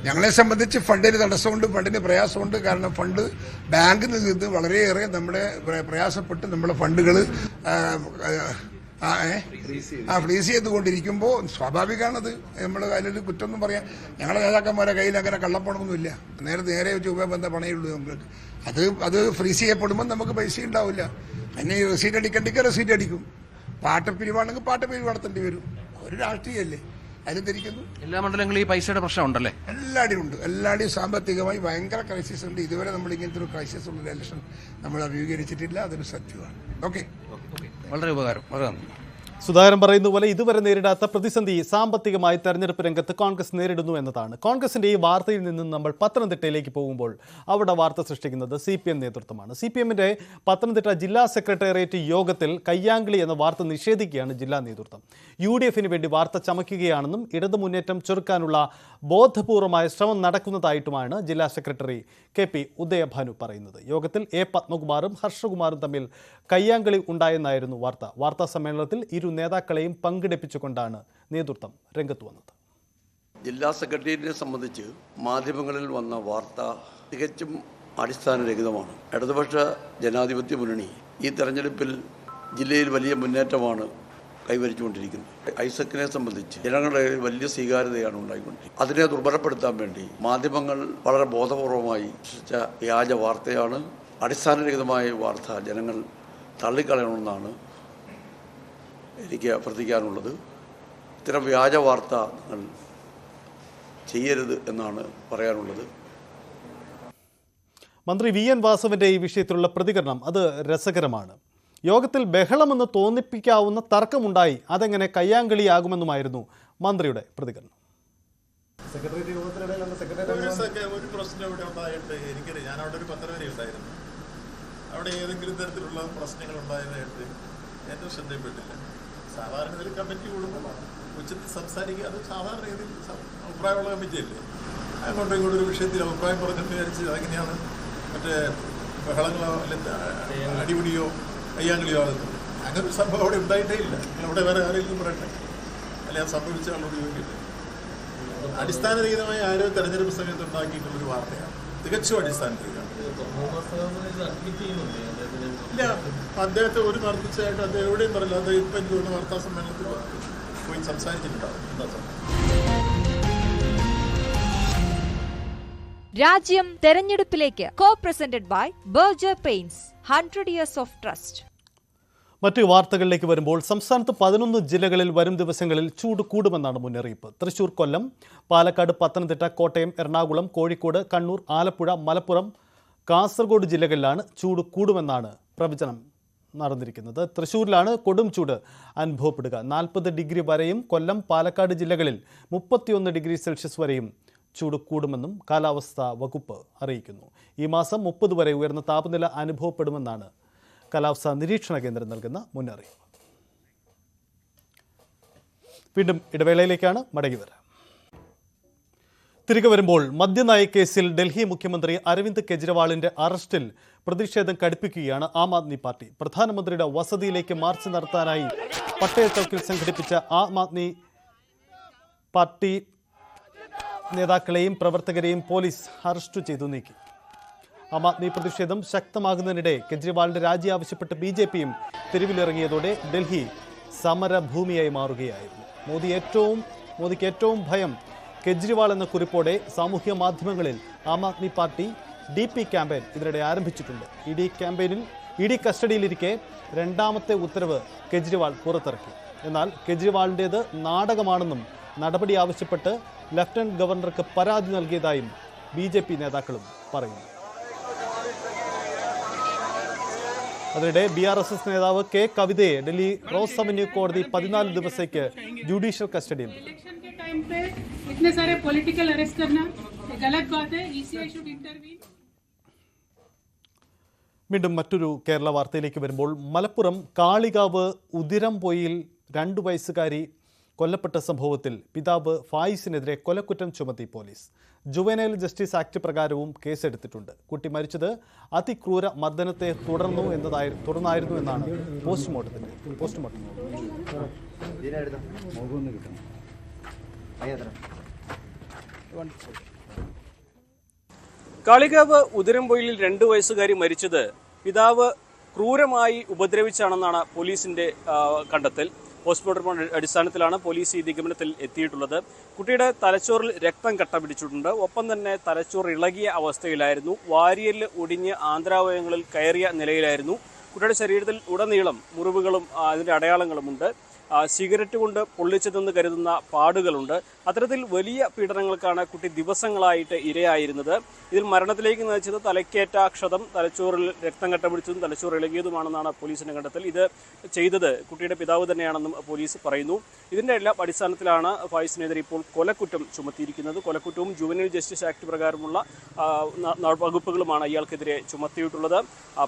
ഞങ്ങളെ സംബന്ധിച്ച് ഫണ്ടിന് തടസ്സമുണ്ട്, ഫണ്ടിന് പ്രയാസമുണ്ട്. കാരണം ഫണ്ട് ബാങ്കിൽ നിന്ന് വളരെയേറെ നമ്മുടെ പ്രയാസപ്പെട്ട് നമ്മുടെ ഫണ്ടുകൾ ഫ്രീസ് ചെയ്തുകൊണ്ടിരിക്കുമ്പോൾ സ്വാഭാവികമാണത്. നമ്മൾ അതിലൊരു കുറ്റമൊന്നും പറയാം. ഞങ്ങളുടെ നേതാക്കന്മാരുടെ കയ്യിൽ അങ്ങനെ കള്ളപ്പണമൊന്നുമില്ല. നേരെ രൂപ ബന്ധ പണയേ ഉള്ളൂ നമുക്ക്. അത് ഫ്രീസ് ചെയ്യപ്പെടുമ്പോൾ നമുക്ക് പൈസ ഉണ്ടാവില്ല. അതിന് റെസീറ്റ് അടിക്കണ്ടെങ്കിൽ റെസീറ്റ് അടിക്കും. പാട്ടപ്പിരിവാണെങ്കിൽ പാട്ടപ്പിരിവ് നടത്തേണ്ടി വരും. ഒരു രാഷ്ട്രീയമല്ലേ, അതിലും തിരിക്കുന്നു. എല്ലാ മണ്ഡലങ്ങളിലും ഈ പൈസയുടെ പ്രശ്നം ഉണ്ടല്ലേ? എല്ലാവരും ഉണ്ട്. എല്ലാവരുടെയും സാമ്പത്തികമായി ഭയങ്കര ക്രൈസിസ് ഉണ്ട്. ഇതുവരെ നമ്മൾ ഇങ്ങനത്തെ ഒരു ക്രൈസിസ് ഉള്ള ഇലക്ഷൻ നമ്മൾ അഭിമുഖീകരിച്ചിട്ടില്ല. അതൊരു സത്യമാണ്. ഓക്കെ, വളരെ ഉപകാരം. വളരെ നന്ദി. സുധാകരൻ പറയുന്ന പോലെ ഇതുവരെ നേരിടാത്ത പ്രതിസന്ധി സാമ്പത്തികമായി തെരഞ്ഞെടുപ്പ് രംഗത്ത് കോൺഗ്രസ് നേരിടുന്നു എന്നതാണ്. കോൺഗ്രസിന്റെ ഈ വാർത്തയിൽ നിന്നും നമ്മൾ പത്തനംതിട്ടയിലേക്ക് പോകുമ്പോൾ അവിടെ വാർത്ത സൃഷ്ടിക്കുന്നത് CPM നേതൃത്വമാണ്. CPMന്റെ പത്തനംതിട്ട ജില്ലാ സെക്രട്ടേറിയറ്റ് യോഗത്തിൽ കയ്യാങ്കളി എന്ന വാർത്ത നിഷേധിക്കുകയാണ് ജില്ലാ നേതൃത്വം. UDFന് വേണ്ടി വാർത്ത ചമയ്ക്കുകയാണെന്നും ഇടതു മുന്നേറ്റം ചെറുക്കാനുള്ള ബോധപൂർവമായ ശ്രമം നടക്കുന്നതായിട്ടുമാണ് ജില്ലാ സെക്രട്ടറി KP ഉദയഭാനു പറയുന്നത്. യോഗത്തിൽ A. പത്മകുമാറും ഹർഷകുമാറും തമ്മിൽ കയ്യാങ്കളി ഉണ്ടായെന്നായിരുന്നു വാർത്ത. വാർത്താ സമ്മേളനത്തിൽ ഇരു നേതാക്കളെയും പങ്കെടുപ്പിച്ചുകൊണ്ടാണ് നേതൃത്വം രംഗത്ത് വന്നത്. ജില്ലാ സെക്രട്ടേറിയറ്റിനെ സംബന്ധിച്ച് മാധ്യമങ്ങളിൽ വന്ന വാർത്ത തികച്ചും അടിസ്ഥാനരഹിതമാണ്. ഇടതുപക്ഷ ജനാധിപത്യ മുന്നണി ഈ തെരഞ്ഞെടുപ്പിൽ ജില്ലയിൽ വലിയ മുന്നേറ്റമാണ് കൈവരിച്ചുകൊണ്ടിരിക്കുന്നത്. ഐസക്കിനെ സംബന്ധിച്ച് ജനങ്ങളുടെ വലിയ സ്വീകാര്യതയാണ് ഉണ്ടായിക്കൊണ്ടിരിക്കുന്നത്. അതിനെ ദുർബലപ്പെടുത്താൻ വേണ്ടി മാധ്യമങ്ങൾ വളരെ ബോധപൂർവമായി സൃഷ്ടിച്ച വ്യാജ വാർത്തയാണ്. അടിസ്ഥാനരഹിതമായ വാർത്ത ജനങ്ങൾ തള്ളിക്കളയണമെന്നാണ് എനിക്ക് അഭ്യർത്ഥിക്കാനുള്ളത്. ഇത്തരം വ്യാജ വാർത്ത നിങ്ങൾ ചെയ്യരുത് എന്നാണ് പറയാനുള്ളത്. മന്ത്രി VN വാസവന്റെ ഈ വിഷയത്തിലുള്ള പ്രതികരണം അത് രസകരമാണ്. യോഗത്തിൽ ബഹളമെന്ന് തോന്നിപ്പിക്കാവുന്ന തർക്കമുണ്ടായി, അതെങ്ങനെ കയ്യാങ്കളിയാകുമെന്നുമായിരുന്നു മന്ത്രിയുടെ പ്രതികരണം. ഒരു പ്രശ്നം ഇവിടെ ഉണ്ടായിട്ട് എനിക്കറിയാം. ഞാൻ അവിടെ ഒരു 10 വരെ ഉണ്ടായിരുന്നു. അവിടെ ഏതെങ്കിലും തരത്തിലുള്ള പ്രശ്നങ്ങൾ ഉണ്ടായതായിട്ട് എൻ്റെ ശ്രദ്ധയിൽപ്പെട്ടില്ല. സാധാരണ ഇതിൽ കമ്മിറ്റി കൂടുമ്പോൾ ഉച്ചത്തിൽ സംസാരിക്കുക, അത് സാധാരണ രീതിയിൽ അഭിപ്രായമുള്ള കമ്മിറ്റിയല്ലേ. അങ്ങോട്ടും ഇങ്ങോട്ടും ഒരു വിഷയത്തിൽ അഭിപ്രായം പറഞ്ഞെന്ന് വിചാരിച്ച് അതെങ്ങനെയാണ് മറ്റേ ബഹളങ്ങളോ അല്ലെങ്കിൽ അടിപിടിയോ കയ്യാങ്കളിയോ ആകുന്നത്. അങ്ങനെ ഒരു സംഭവം അവിടെ ഉണ്ടായിട്ടേ ഇല്ല. അവിടെ വേറെ ആരെങ്കിലും പറയട്ടെ, അല്ലെങ്കിൽ അത് സംഭവിച്ച ആളോട് ചോദിക്കട്ടെ. അടിസ്ഥാനരഹിതമായ ആരോ തെരഞ്ഞെടുപ്പ് സമയത്ത് ഉണ്ടാക്കിയിട്ടുള്ളൊരു വാർത്തയാണ്. തികച്ചും അടിസ്ഥാനരഹിതമാണ്. ഇല്ല, അദ്ദേഹത്തെ ഒരു മർദ്ദിച്ചായിട്ട് അദ്ദേഹം എവിടെയും പറയില്ല. അദ്ദേഹം ഇപ്പം എനിക്ക് തോന്നുന്നു വാർത്താ സമ്മേളനത്തിൽ പോയി സംസാരിച്ചിട്ടുണ്ടാവും. എന്താ രാജ്യം തെരഞ്ഞെടുപ്പിലേക്ക് co-presented by Berger Paints 100 years of trust. മറ്റു വാർത്തകളിലേക്ക് വരുമ്പോൾ സംസ്ഥാനത്ത് 11 ജില്ലകളിൽ വരും ദിവസങ്ങളിൽ ചൂട് കൂടുമെന്നാണ് മുന്നറിയിപ്പ്. തൃശൂർ, കൊല്ലം, പാലക്കാട്, പത്തനംതിട്ട, കോട്ടയം, എറണാകുളം, കോഴിക്കോട്, കണ്ണൂർ, ആലപ്പുഴ, മലപ്പുറം, കാസർഗോഡ് ജില്ലകളിലാണ് ചൂട് കൂടുമെന്നാണ് പ്രവചനം നടന്നിരിക്കുന്നത്. തൃശ്ശൂരിലാണ് കൊടും ചൂട് അനുഭവപ്പെടുക. 40 ഡിഗ്രി വരെയും കൊല്ലം, പാലക്കാട് ജില്ലകളിൽ 31 ഡിഗ്രി സെൽഷ്യസ് വരെയും ചൂട് കൂടുമെന്നും കാലാവസ്ഥാ വകുപ്പ് അറിയിക്കുന്നു. ഈ മാസം 30 വരെ ഉയർന്ന താപനില അനുഭവപ്പെടുമെന്നാണ് കാലാവസ്ഥാ നിരീക്ഷണ കേന്ദ്രം നൽകുന്ന മുന്നറിയിപ്പ്. വീണ്ടും ഇടവേളയിലേക്കാണ് മടങ്ങി വരാം. തിരികെ വരുമ്പോൾ മദ്യനയ കേസിൽ ഡൽഹി മുഖ്യമന്ത്രി അരവിന്ദ് കെജ്രിവാളിന്റെ അറസ്റ്റിൽ പ്രതിഷേധം കടുപ്പിക്കുകയാണ് ആം ആദ്മി പാർട്ടി. പ്രധാനമന്ത്രിയുടെ വസതിയിലേക്ക് മാർച്ച് നടത്താനായി പട്ടേൽ ചൌക്കിൽ സംഘടിപ്പിച്ച ആം ആദ്മി പാർട്ടി നേതാക്കളെയും പ്രവർത്തകരെയും പോലീസ് അറസ്റ്റ് ചെയ്തു നീക്കി. ആം ആദ്മി പ്രതിഷേധം ശക്തമാകുന്നതിനിടെ കെജ്രിവാളിന്റെ രാജി ആവശ്യപ്പെട്ട് BJPയും തെരുവിലിറങ്ങിയതോടെ ഡൽഹി സമരഭൂമിയായി മാറുകയായിരുന്നു. മോദിക്ക് ഏറ്റവും ഭയം കെജ്രിവാൾ എന്ന കുറിപ്പോടെ സാമൂഹ്യ മാധ്യമങ്ങളിൽ Aam Aadmi party DP campaign ഇതിനിടെ ആരംഭിച്ചിട്ടുണ്ട്. ഇ ഡി കസ്റ്റഡിയിലിരിക്കെ രണ്ടാമത്തെ ഉത്തരവ് കെജ്രിവാൾ പുറത്തിറക്കി. എന്നാൽ കെജ്രിവാളിൻ്റേത് നാടകമാണെന്നും നടപടി ആവശ്യപ്പെട്ട് ലഫ്റ്റനന്റ് ഗവർണർക്ക് പരാതി നൽകിയതായും BJP നേതാക്കളും പറയുന്നു. അതിനിടെ BRSS നേതാവ് K കവിതയെ ഡൽഹി റോസ് അവന്യൂ കോടതി 14 ദിവസത്തേക്ക് ജുഡീഷ്യൽ കസ്റ്റഡിയിൽ. വീണ്ടും മറ്റൊരു കേരള വാർത്തയിലേക്ക് വരുമ്പോൾ മലപ്പുറം കാളികാവ് ഉദിരംപൊയിൽ 2 വയസ്സുകാരി കൊല്ലപ്പെട്ട സംഭവത്തിൽ പിതാവ് ഫായിസിനെതിരെ കൊലക്കുറ്റം ചുമത്തി പോലീസ്. ജുവനൈൽ ജസ്റ്റിസ് ആക്ട് പ്രകാരവും കേസെടുത്തിട്ടുണ്ട്. കുട്ടി മരിച്ചത് അതിക്രൂര മർദ്ദനത്തെ തുടർന്നായിരുന്നു എന്നാണ് പോസ്റ്റ്മോർട്ടം. കാളികാവ് ഉദിരംപൊയിലിൽ 2 വയസ്സുകാരി മരിച്ചത് പിതാവ് ക്രൂരമായി ഉപദ്രവിച്ചാണെന്നാണ് പോലീസിന്റെ കണ്ടെത്തൽ. പോസ്റ്റ്മോർട്ടം അടിസ്ഥാനത്തിലാണ് പോലീസ് ഈ നിഗമനത്തിൽ എത്തിയിട്ടുള്ളത്. കുട്ടിയുടെ തലച്ചോറിൽ രക്തം കട്ട പിടിച്ചിട്ടുണ്ട്. ഒപ്പം തന്നെ തലച്ചോറ് ഇളകിയ അവസ്ഥയിലായിരുന്നു. വാരിയല് ഒടിഞ്ഞ് ആന്തരാവയവങ്ങളിൽ കയറിയ നിലയിലായിരുന്നു. കുട്ടിയുടെ ശരീരത്തിൽ ഉടനീളം മുറിവുകളും അതിൻ്റെ അടയാളങ്ങളുമുണ്ട്. സിഗരറ്റ് കൊണ്ട് പൊള്ളിച്ചതെന്ന് കരുതുന്ന പാടുകളുണ്ട്. അത്തരത്തിൽ വലിയ പീഡനങ്ങൾക്കാണ് കുട്ടി ദിവസങ്ങളായിട്ട് ഇരയായിരുന്നത്. ഇതിൽ മരണത്തിലേക്ക് നയിച്ചത് തലക്കേറ്റ ക്ഷതം, തലച്ചോറിൽ രക്തം കട്ട പിടിച്ചതും തലച്ചോറ് ഇളകിയതുമാണെന്നാണ് പോലീസിന്റെ കണ്ടെത്തൽ. ഇത് ചെയ്തത് കുട്ടിയുടെ പിതാവ് തന്നെയാണെന്നും പോലീസ് പറയുന്നു. ഇതിന്റെ എല്ലാം അടിസ്ഥാനത്തിലാണ് ഫായിസിനെതിരെ ഇപ്പോൾ കൊലക്കുറ്റം ചുമത്തിയിരിക്കുന്നത്. കൊലക്കുറ്റവും ജുവനൈൽ ജസ്റ്റിസ് ആക്ട് പ്രകാരമുള്ള വകുപ്പുകളുമാണ് ഇയാൾക്കെതിരെ ചുമത്തിയിട്ടുള്ളത്.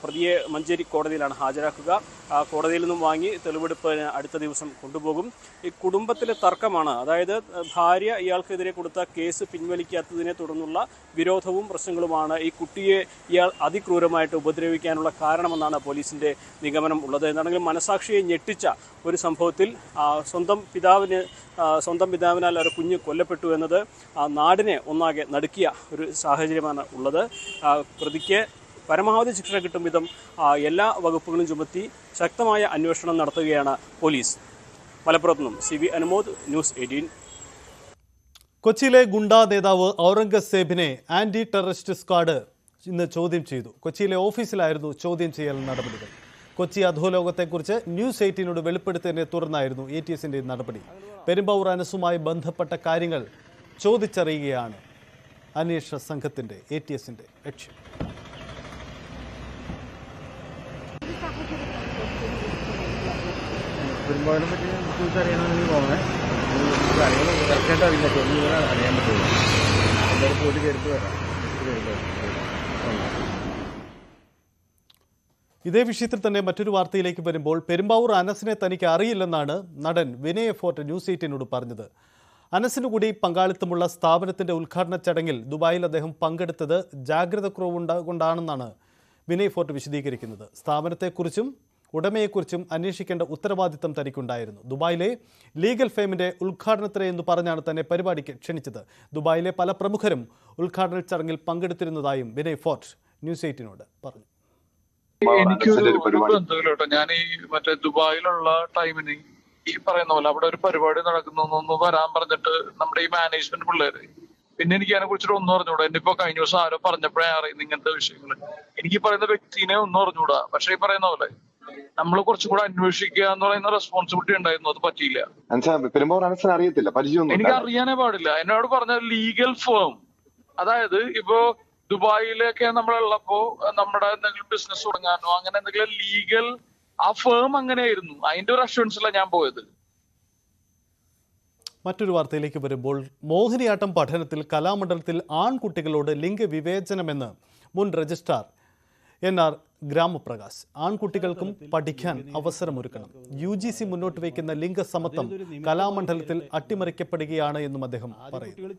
പ്രതിയെ മഞ്ചേരി കോടതിയിലാണ് ഹാജരാക്കുക. കോടതിയിൽ നിന്നും വാങ്ങി തെളിവെടുപ്പിന് അടുത്ത ദിവസം കൊണ്ടുപോകും. ഈ കുടുംബത്തിലെ തർക്കമാണ്, അതായത് ഭാര്യ ഇയാൾക്കെതിരെ കൊടുത്ത കേസ് പിൻവലിക്കാത്തതിനെ തുടർന്നുള്ള വിരോധവും പ്രശ്നങ്ങളുമാണ് ഈ കുട്ടിയെ ഇയാൾ അതിക്രൂരമായിട്ട് ഉപദ്രവിക്കാനുള്ള കാരണമെന്നാണ് പോലീസിന്റെ നിഗമനം ഉള്ളത്. എന്താണെങ്കിലും മനസാക്ഷിയെ ഞെട്ടിച്ച ഒരു സംഭവത്തിൽ സ്വന്തം പിതാവിനാൽ ഒരു കുഞ്ഞ് കൊല്ലപ്പെട്ടു എന്നത് നാടിനെ ഒന്നാകെ നടുക്കിയ ഒരു സാഹചര്യമാണ് ഉള്ളത്. പ്രതിക്ക് പരമാവധി ശിക്ഷ കിട്ടും വിധം എല്ലാ വകുപ്പുകളും ചുമത്തി ശക്തമായ അന്വേഷണം നടത്തുകയാണ് പോലീസ്. മലപ്പുറത്ത് നിന്നും CV അനുമോദ്, ന്യൂസ് 18. കൊച്ചിയിലെ ഗുണ്ടാ നേതാവ് ഔറംഗസേബിനെ ആന്റി ടെററിസ്റ്റ് സ്ക്വാഡ് ഇന്ന് ചോദ്യം ചെയ്തു. കൊച്ചിയിലെ ഓഫീസിലായിരുന്നു ചോദ്യം ചെയ്യൽ നടപടികൾ. കൊച്ചി അധോലോകത്തെക്കുറിച്ച് ന്യൂസ് 18നോട് വെളിപ്പെടുത്തിയതിനെ തുടർന്നായിരുന്നു ATSന്റെ നടപടി. പെരുമ്പാവൂർ അനസുമായി ബന്ധപ്പെട്ട കാര്യങ്ങൾ ചോദിച്ചറിയുകയാണ് അന്വേഷണ സംഘത്തിന്റെ ATSന്റെ ലക്ഷ്യം. പെരുമ്പാവൂരിനെ പറ്റി ചോദിച്ചറിയണമെന്ന് തോന്നുന്നത് കാര്യങ്ങൾ കറക്റ്റായിട്ട് അറിയില്ല. അറിയാൻ പറ്റില്ല. എന്തായാലും പോയിട്ട് കയറിട്ട് വരാം. ഇതേ വിഷയത്തിൽ തന്നെ മറ്റൊരു വാർത്തയിലേക്ക് വരുമ്പോൾ പെരുമ്പാവൂർ അനസിനെ തനിക്ക് അറിയില്ലെന്നാണ് നടൻ വിനയ് ഫോർട്ട് ന്യൂസ് 18നോട് പറഞ്ഞത്. അനസിനു കൂടി പങ്കാളിത്തമുള്ള സ്ഥാപനത്തിന്റെ ഉദ്ഘാടന ചടങ്ങിൽ ദുബായിൽ അദ്ദേഹം പങ്കെടുത്തത് ജാഗ്രത കുറവുകൊണ്ടാണെന്നാണ് വിനയ് ഫോർട്ട് വിശദീകരിക്കുന്നത്. സ്ഥാപനത്തെക്കുറിച്ചും ഉടമയെക്കുറിച്ചും അന്വേഷിക്കേണ്ട ഉത്തരവാദിത്തം തനിക്കുണ്ടായിരുന്നു. ദുബായിലെ ലീഗൽ ഫേമിന്റെ ഉദ്ഘാടനത്തിന് എന്ന് പറഞ്ഞാണ് തന്നെ പരിപാടിക്ക് ക്ഷണിച്ചത്. ദുബായിലെ പല പ്രമുഖരും ഉദ്ഘാടന ചടങ്ങിൽ പങ്കെടുത്തിരുന്നതായും വിനയ് ഫോർട്ട് ന്യൂസ് 18നോട് പറഞ്ഞു. എനിക്കൊരു ബന്ധമില്ല. ഞാൻ ഈ മറ്റേ ദുബായിലുള്ള ടൈമിന് ഈ പറയുന്ന പോലെ അവിടെ ഒരു പരിപാടി നടക്കുന്നു വരാൻ പറഞ്ഞിട്ട് നമ്മുടെ ഈ മാനേജ്മെന്റ് പിള്ളേര്, പിന്നെ എനിക്ക് അതിനെ കുറിച്ചിട്ട് ഒന്നും അറിഞ്ഞൂടാ. എന്നിപ്പോ കഴിഞ്ഞ ദിവസം ആരോ പറഞ്ഞപ്പോഴേ അറിയുന്നത് ഇങ്ങനത്തെ വിഷയങ്ങള്. എനിക്ക് പറയുന്ന വ്യക്തിനെ ഒന്നും അറിഞ്ഞൂടാ. പക്ഷെ ഈ പറയുന്ന പോലെ നമ്മൾ കുറച്ചും കൂടെ അന്വേഷിക്കുക എന്ന് പറയുന്ന റെസ്പോൺസിബിലിറ്റി ഉണ്ടായിരുന്നു. അത് പറ്റിയില്ല. എനിക്ക് അറിയാനേ പാടില്ല. എന്നോട് പറഞ്ഞ ലീഗൽ ഫേം, അതായത് ഇപ്പോ ദുബായിലൊക്കെ നമ്മളുള്ളപ്പോ നമ്മുടെ എന്തെങ്കിലും ബിസിനസ് തുടങ്ങാനോ അങ്ങനെ എന്തെങ്കിലും ലീഗൽ ആ ഫേം അങ്ങനെയായിരുന്നു. അതിന്റെ ഒരു അഷ്വറൻസിലാണ് ഞാൻ പോയത്. മറ്റൊരു വാർത്തയിലേക്ക് വരുമ്പോൾ മോഹിനിയാട്ടം പഠനത്തിൽ കലാമണ്ഡലത്തിൽ ആൺകുട്ടികളോട് ലിംഗവിവേചനമെന്ന് മുൻ രജിസ്ട്രാർ NR ഗ്രാമപ്രകാശ്. ആൺകുട്ടികൾക്കും പഠിക്കാൻ അവസരമൊരുക്കണം. UGC മുന്നോട്ട് വയ്ക്കുന്ന ലിംഗസമത്വം കലാമണ്ഡലത്തിൽ അട്ടിമറിക്കപ്പെടുകയാണ് എന്നും അദ്ദേഹം പറയുന്നു.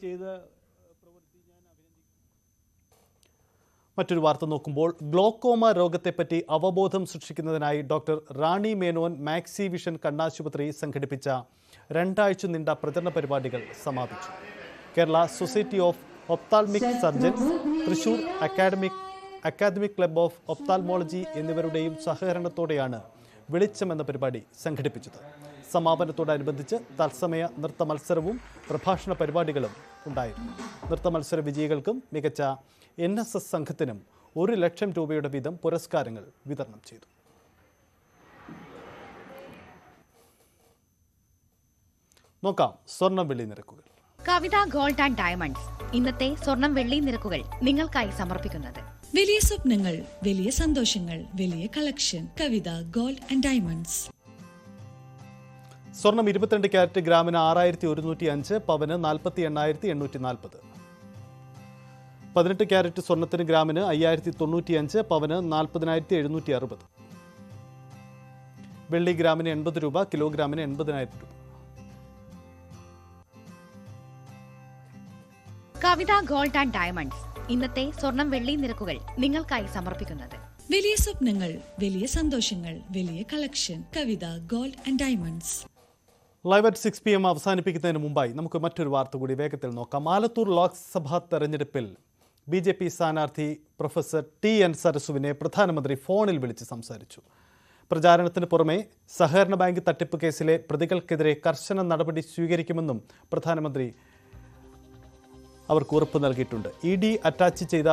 മറ്റൊരു വാർത്ത നോക്കുമ്പോൾ ഗ്ലോക്കോമ രോഗത്തെപ്പറ്റി അവബോധം സൃഷ്ടിക്കുന്നതിനായി doctor Rani Menon Maxi Vision കണ്ണാശുപത്രി സംഘടിപ്പിച്ച 2 ആഴ്ച നീണ്ട പ്രചരണ പരിപാടികൾ സമാപിച്ചു. Kerala society of ophthalmic surgeons, Thrissur academic club of ophthalmology എന്നിവരുടെയും സഹകരണത്തോടെയാണ് വെളിച്ചം എന്ന പരിപാടി സംഘടിപ്പിച്ചത്. സമാപനത്തോടനുബന്ധിച്ച് തത്സമയ നൃത്ത മത്സരവും പ്രഭാഷണ പരിപാടികളും ഉണ്ടായിരുന്നു. നൃത്ത മത്സര വിജയികൾക്കും മികച്ച NSS സംഘത്തിനും 1 ലക്ഷം രൂപയുടെ വീതം പുരസ്കാരങ്ങൾ വിതരണം ചെയ്തു. നോക്കാം സ്വർണം വെള്ളി നിരക്കുകൾ. കവിത ഗോൾഡ് ആൻഡ് ഡയമണ്ട്സ് ഇന്നത്തെ സ്വർണം വെള്ളി നിരക്കുകൾ നിങ്ങൾക്കായി സമർപ്പിക്കുന്നത്. വലിയ സ്വപ്നങ്ങൾ, വലിയ സന്തോഷങ്ങൾ, വലിയ collection. Kavitha gold and diamonds. സ്വർണം 22 ക്യാരറ്റ് ഗ്രാമിന് 6105, പവന് 48,840. 18 ക്യാരറ്റ് സ്വർണത്തിന് ഗ്രാമിന് 5095, പവന് 40,760. വെള്ളി ഗ്രാമിന് 80 രൂപ, കിലോഗ്രാമിന് 80,000 രൂപ. കവിത ഗോൾഡ് ആൻഡ് ഡയമണ്ട്സ് ഇന്നത്തെ സ്വർണം വെള്ളി നിരക്കുകൾ നിങ്ങൾക്കായി സമർപ്പിക്കുന്നത്. വലിയ സ്വപ്നങ്ങൾ, വലിയ സന്തോഷങ്ങൾ, വലിയ collection. Kavitha gold and diamonds. Live at 6 PM അവസാനിപ്പിക്കുന്നതിന് മുമ്പായി നമുക്ക് മറ്റൊരു വാർത്ത കൂടി വേഗത്തിൽ നോക്കാം. ആലത്തൂർ ലോക്സഭാ തെരഞ്ഞെടുപ്പിൽ BJP സ്ഥാനാർത്ഥി പ്രൊഫസർ TN സരസുവിനെ പ്രധാനമന്ത്രി ഫോണിൽ വിളിച്ച് സംസാരിച്ചു. പ്രചാരണത്തിന് പുറമെ സഹകരണ ബാങ്ക് തട്ടിപ്പ് കേസിലെ പ്രതികൾക്കെതിരെ കർശന നടപടി സ്വീകരിക്കുമെന്നും പ്രധാനമന്ത്രി അവർക്ക് ഉറപ്പ് നൽകിയിട്ടുണ്ട്. ED അറ്റാച്ച് ചെയ്ത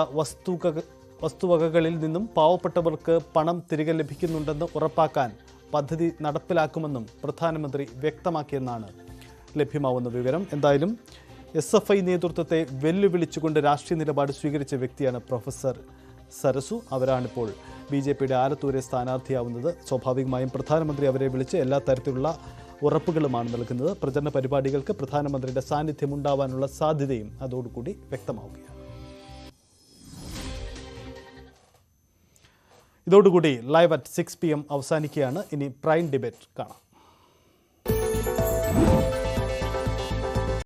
വസ്തുവകകളിൽ നിന്നും പാവപ്പെട്ടവർക്ക് പണം തിരികെ ലഭിക്കുന്നുണ്ടെന്ന് ഉറപ്പാക്കാൻ പദ്ധതി നടപ്പിലാക്കുമെന്നും പ്രധാനമന്ത്രി വ്യക്തമാക്കിയെന്നാണ് ലഭ്യമാവുന്ന വിവരം. എന്തായാലും SFI നേതൃത്വത്തെ വെല്ലുവിളിച്ചുകൊണ്ട് രാഷ്ട്രീയ നിലപാട് സ്വീകരിച്ച വ്യക്തിയാണ് പ്രൊഫസർ സരസു. അവരാണിപ്പോൾ BJPയുടെ ആലത്തൂരെ സ്ഥാനാർത്ഥിയാവുന്നത്. സ്വാഭാവികമായും പ്രധാനമന്ത്രി അവരെ വിളിച്ച് എല്ലാ തരത്തിലുള്ള ഉറപ്പുകളുമാണ് നൽകുന്നത്. പ്രചരണ പരിപാടികൾക്ക് പ്രധാനമന്ത്രിയുടെ സാന്നിധ്യം ഉണ്ടാവാനുള്ള സാധ്യതയും അതോടുകൂടി വ്യക്തമാവുകയാണ്. ഇതോടുകൂടി ലൈവ് അറ്റ് 6 PM അവസാനിക്കുകയാണ്. ഇനി പ്രൈം ഡിബേറ്റ് കാണാം.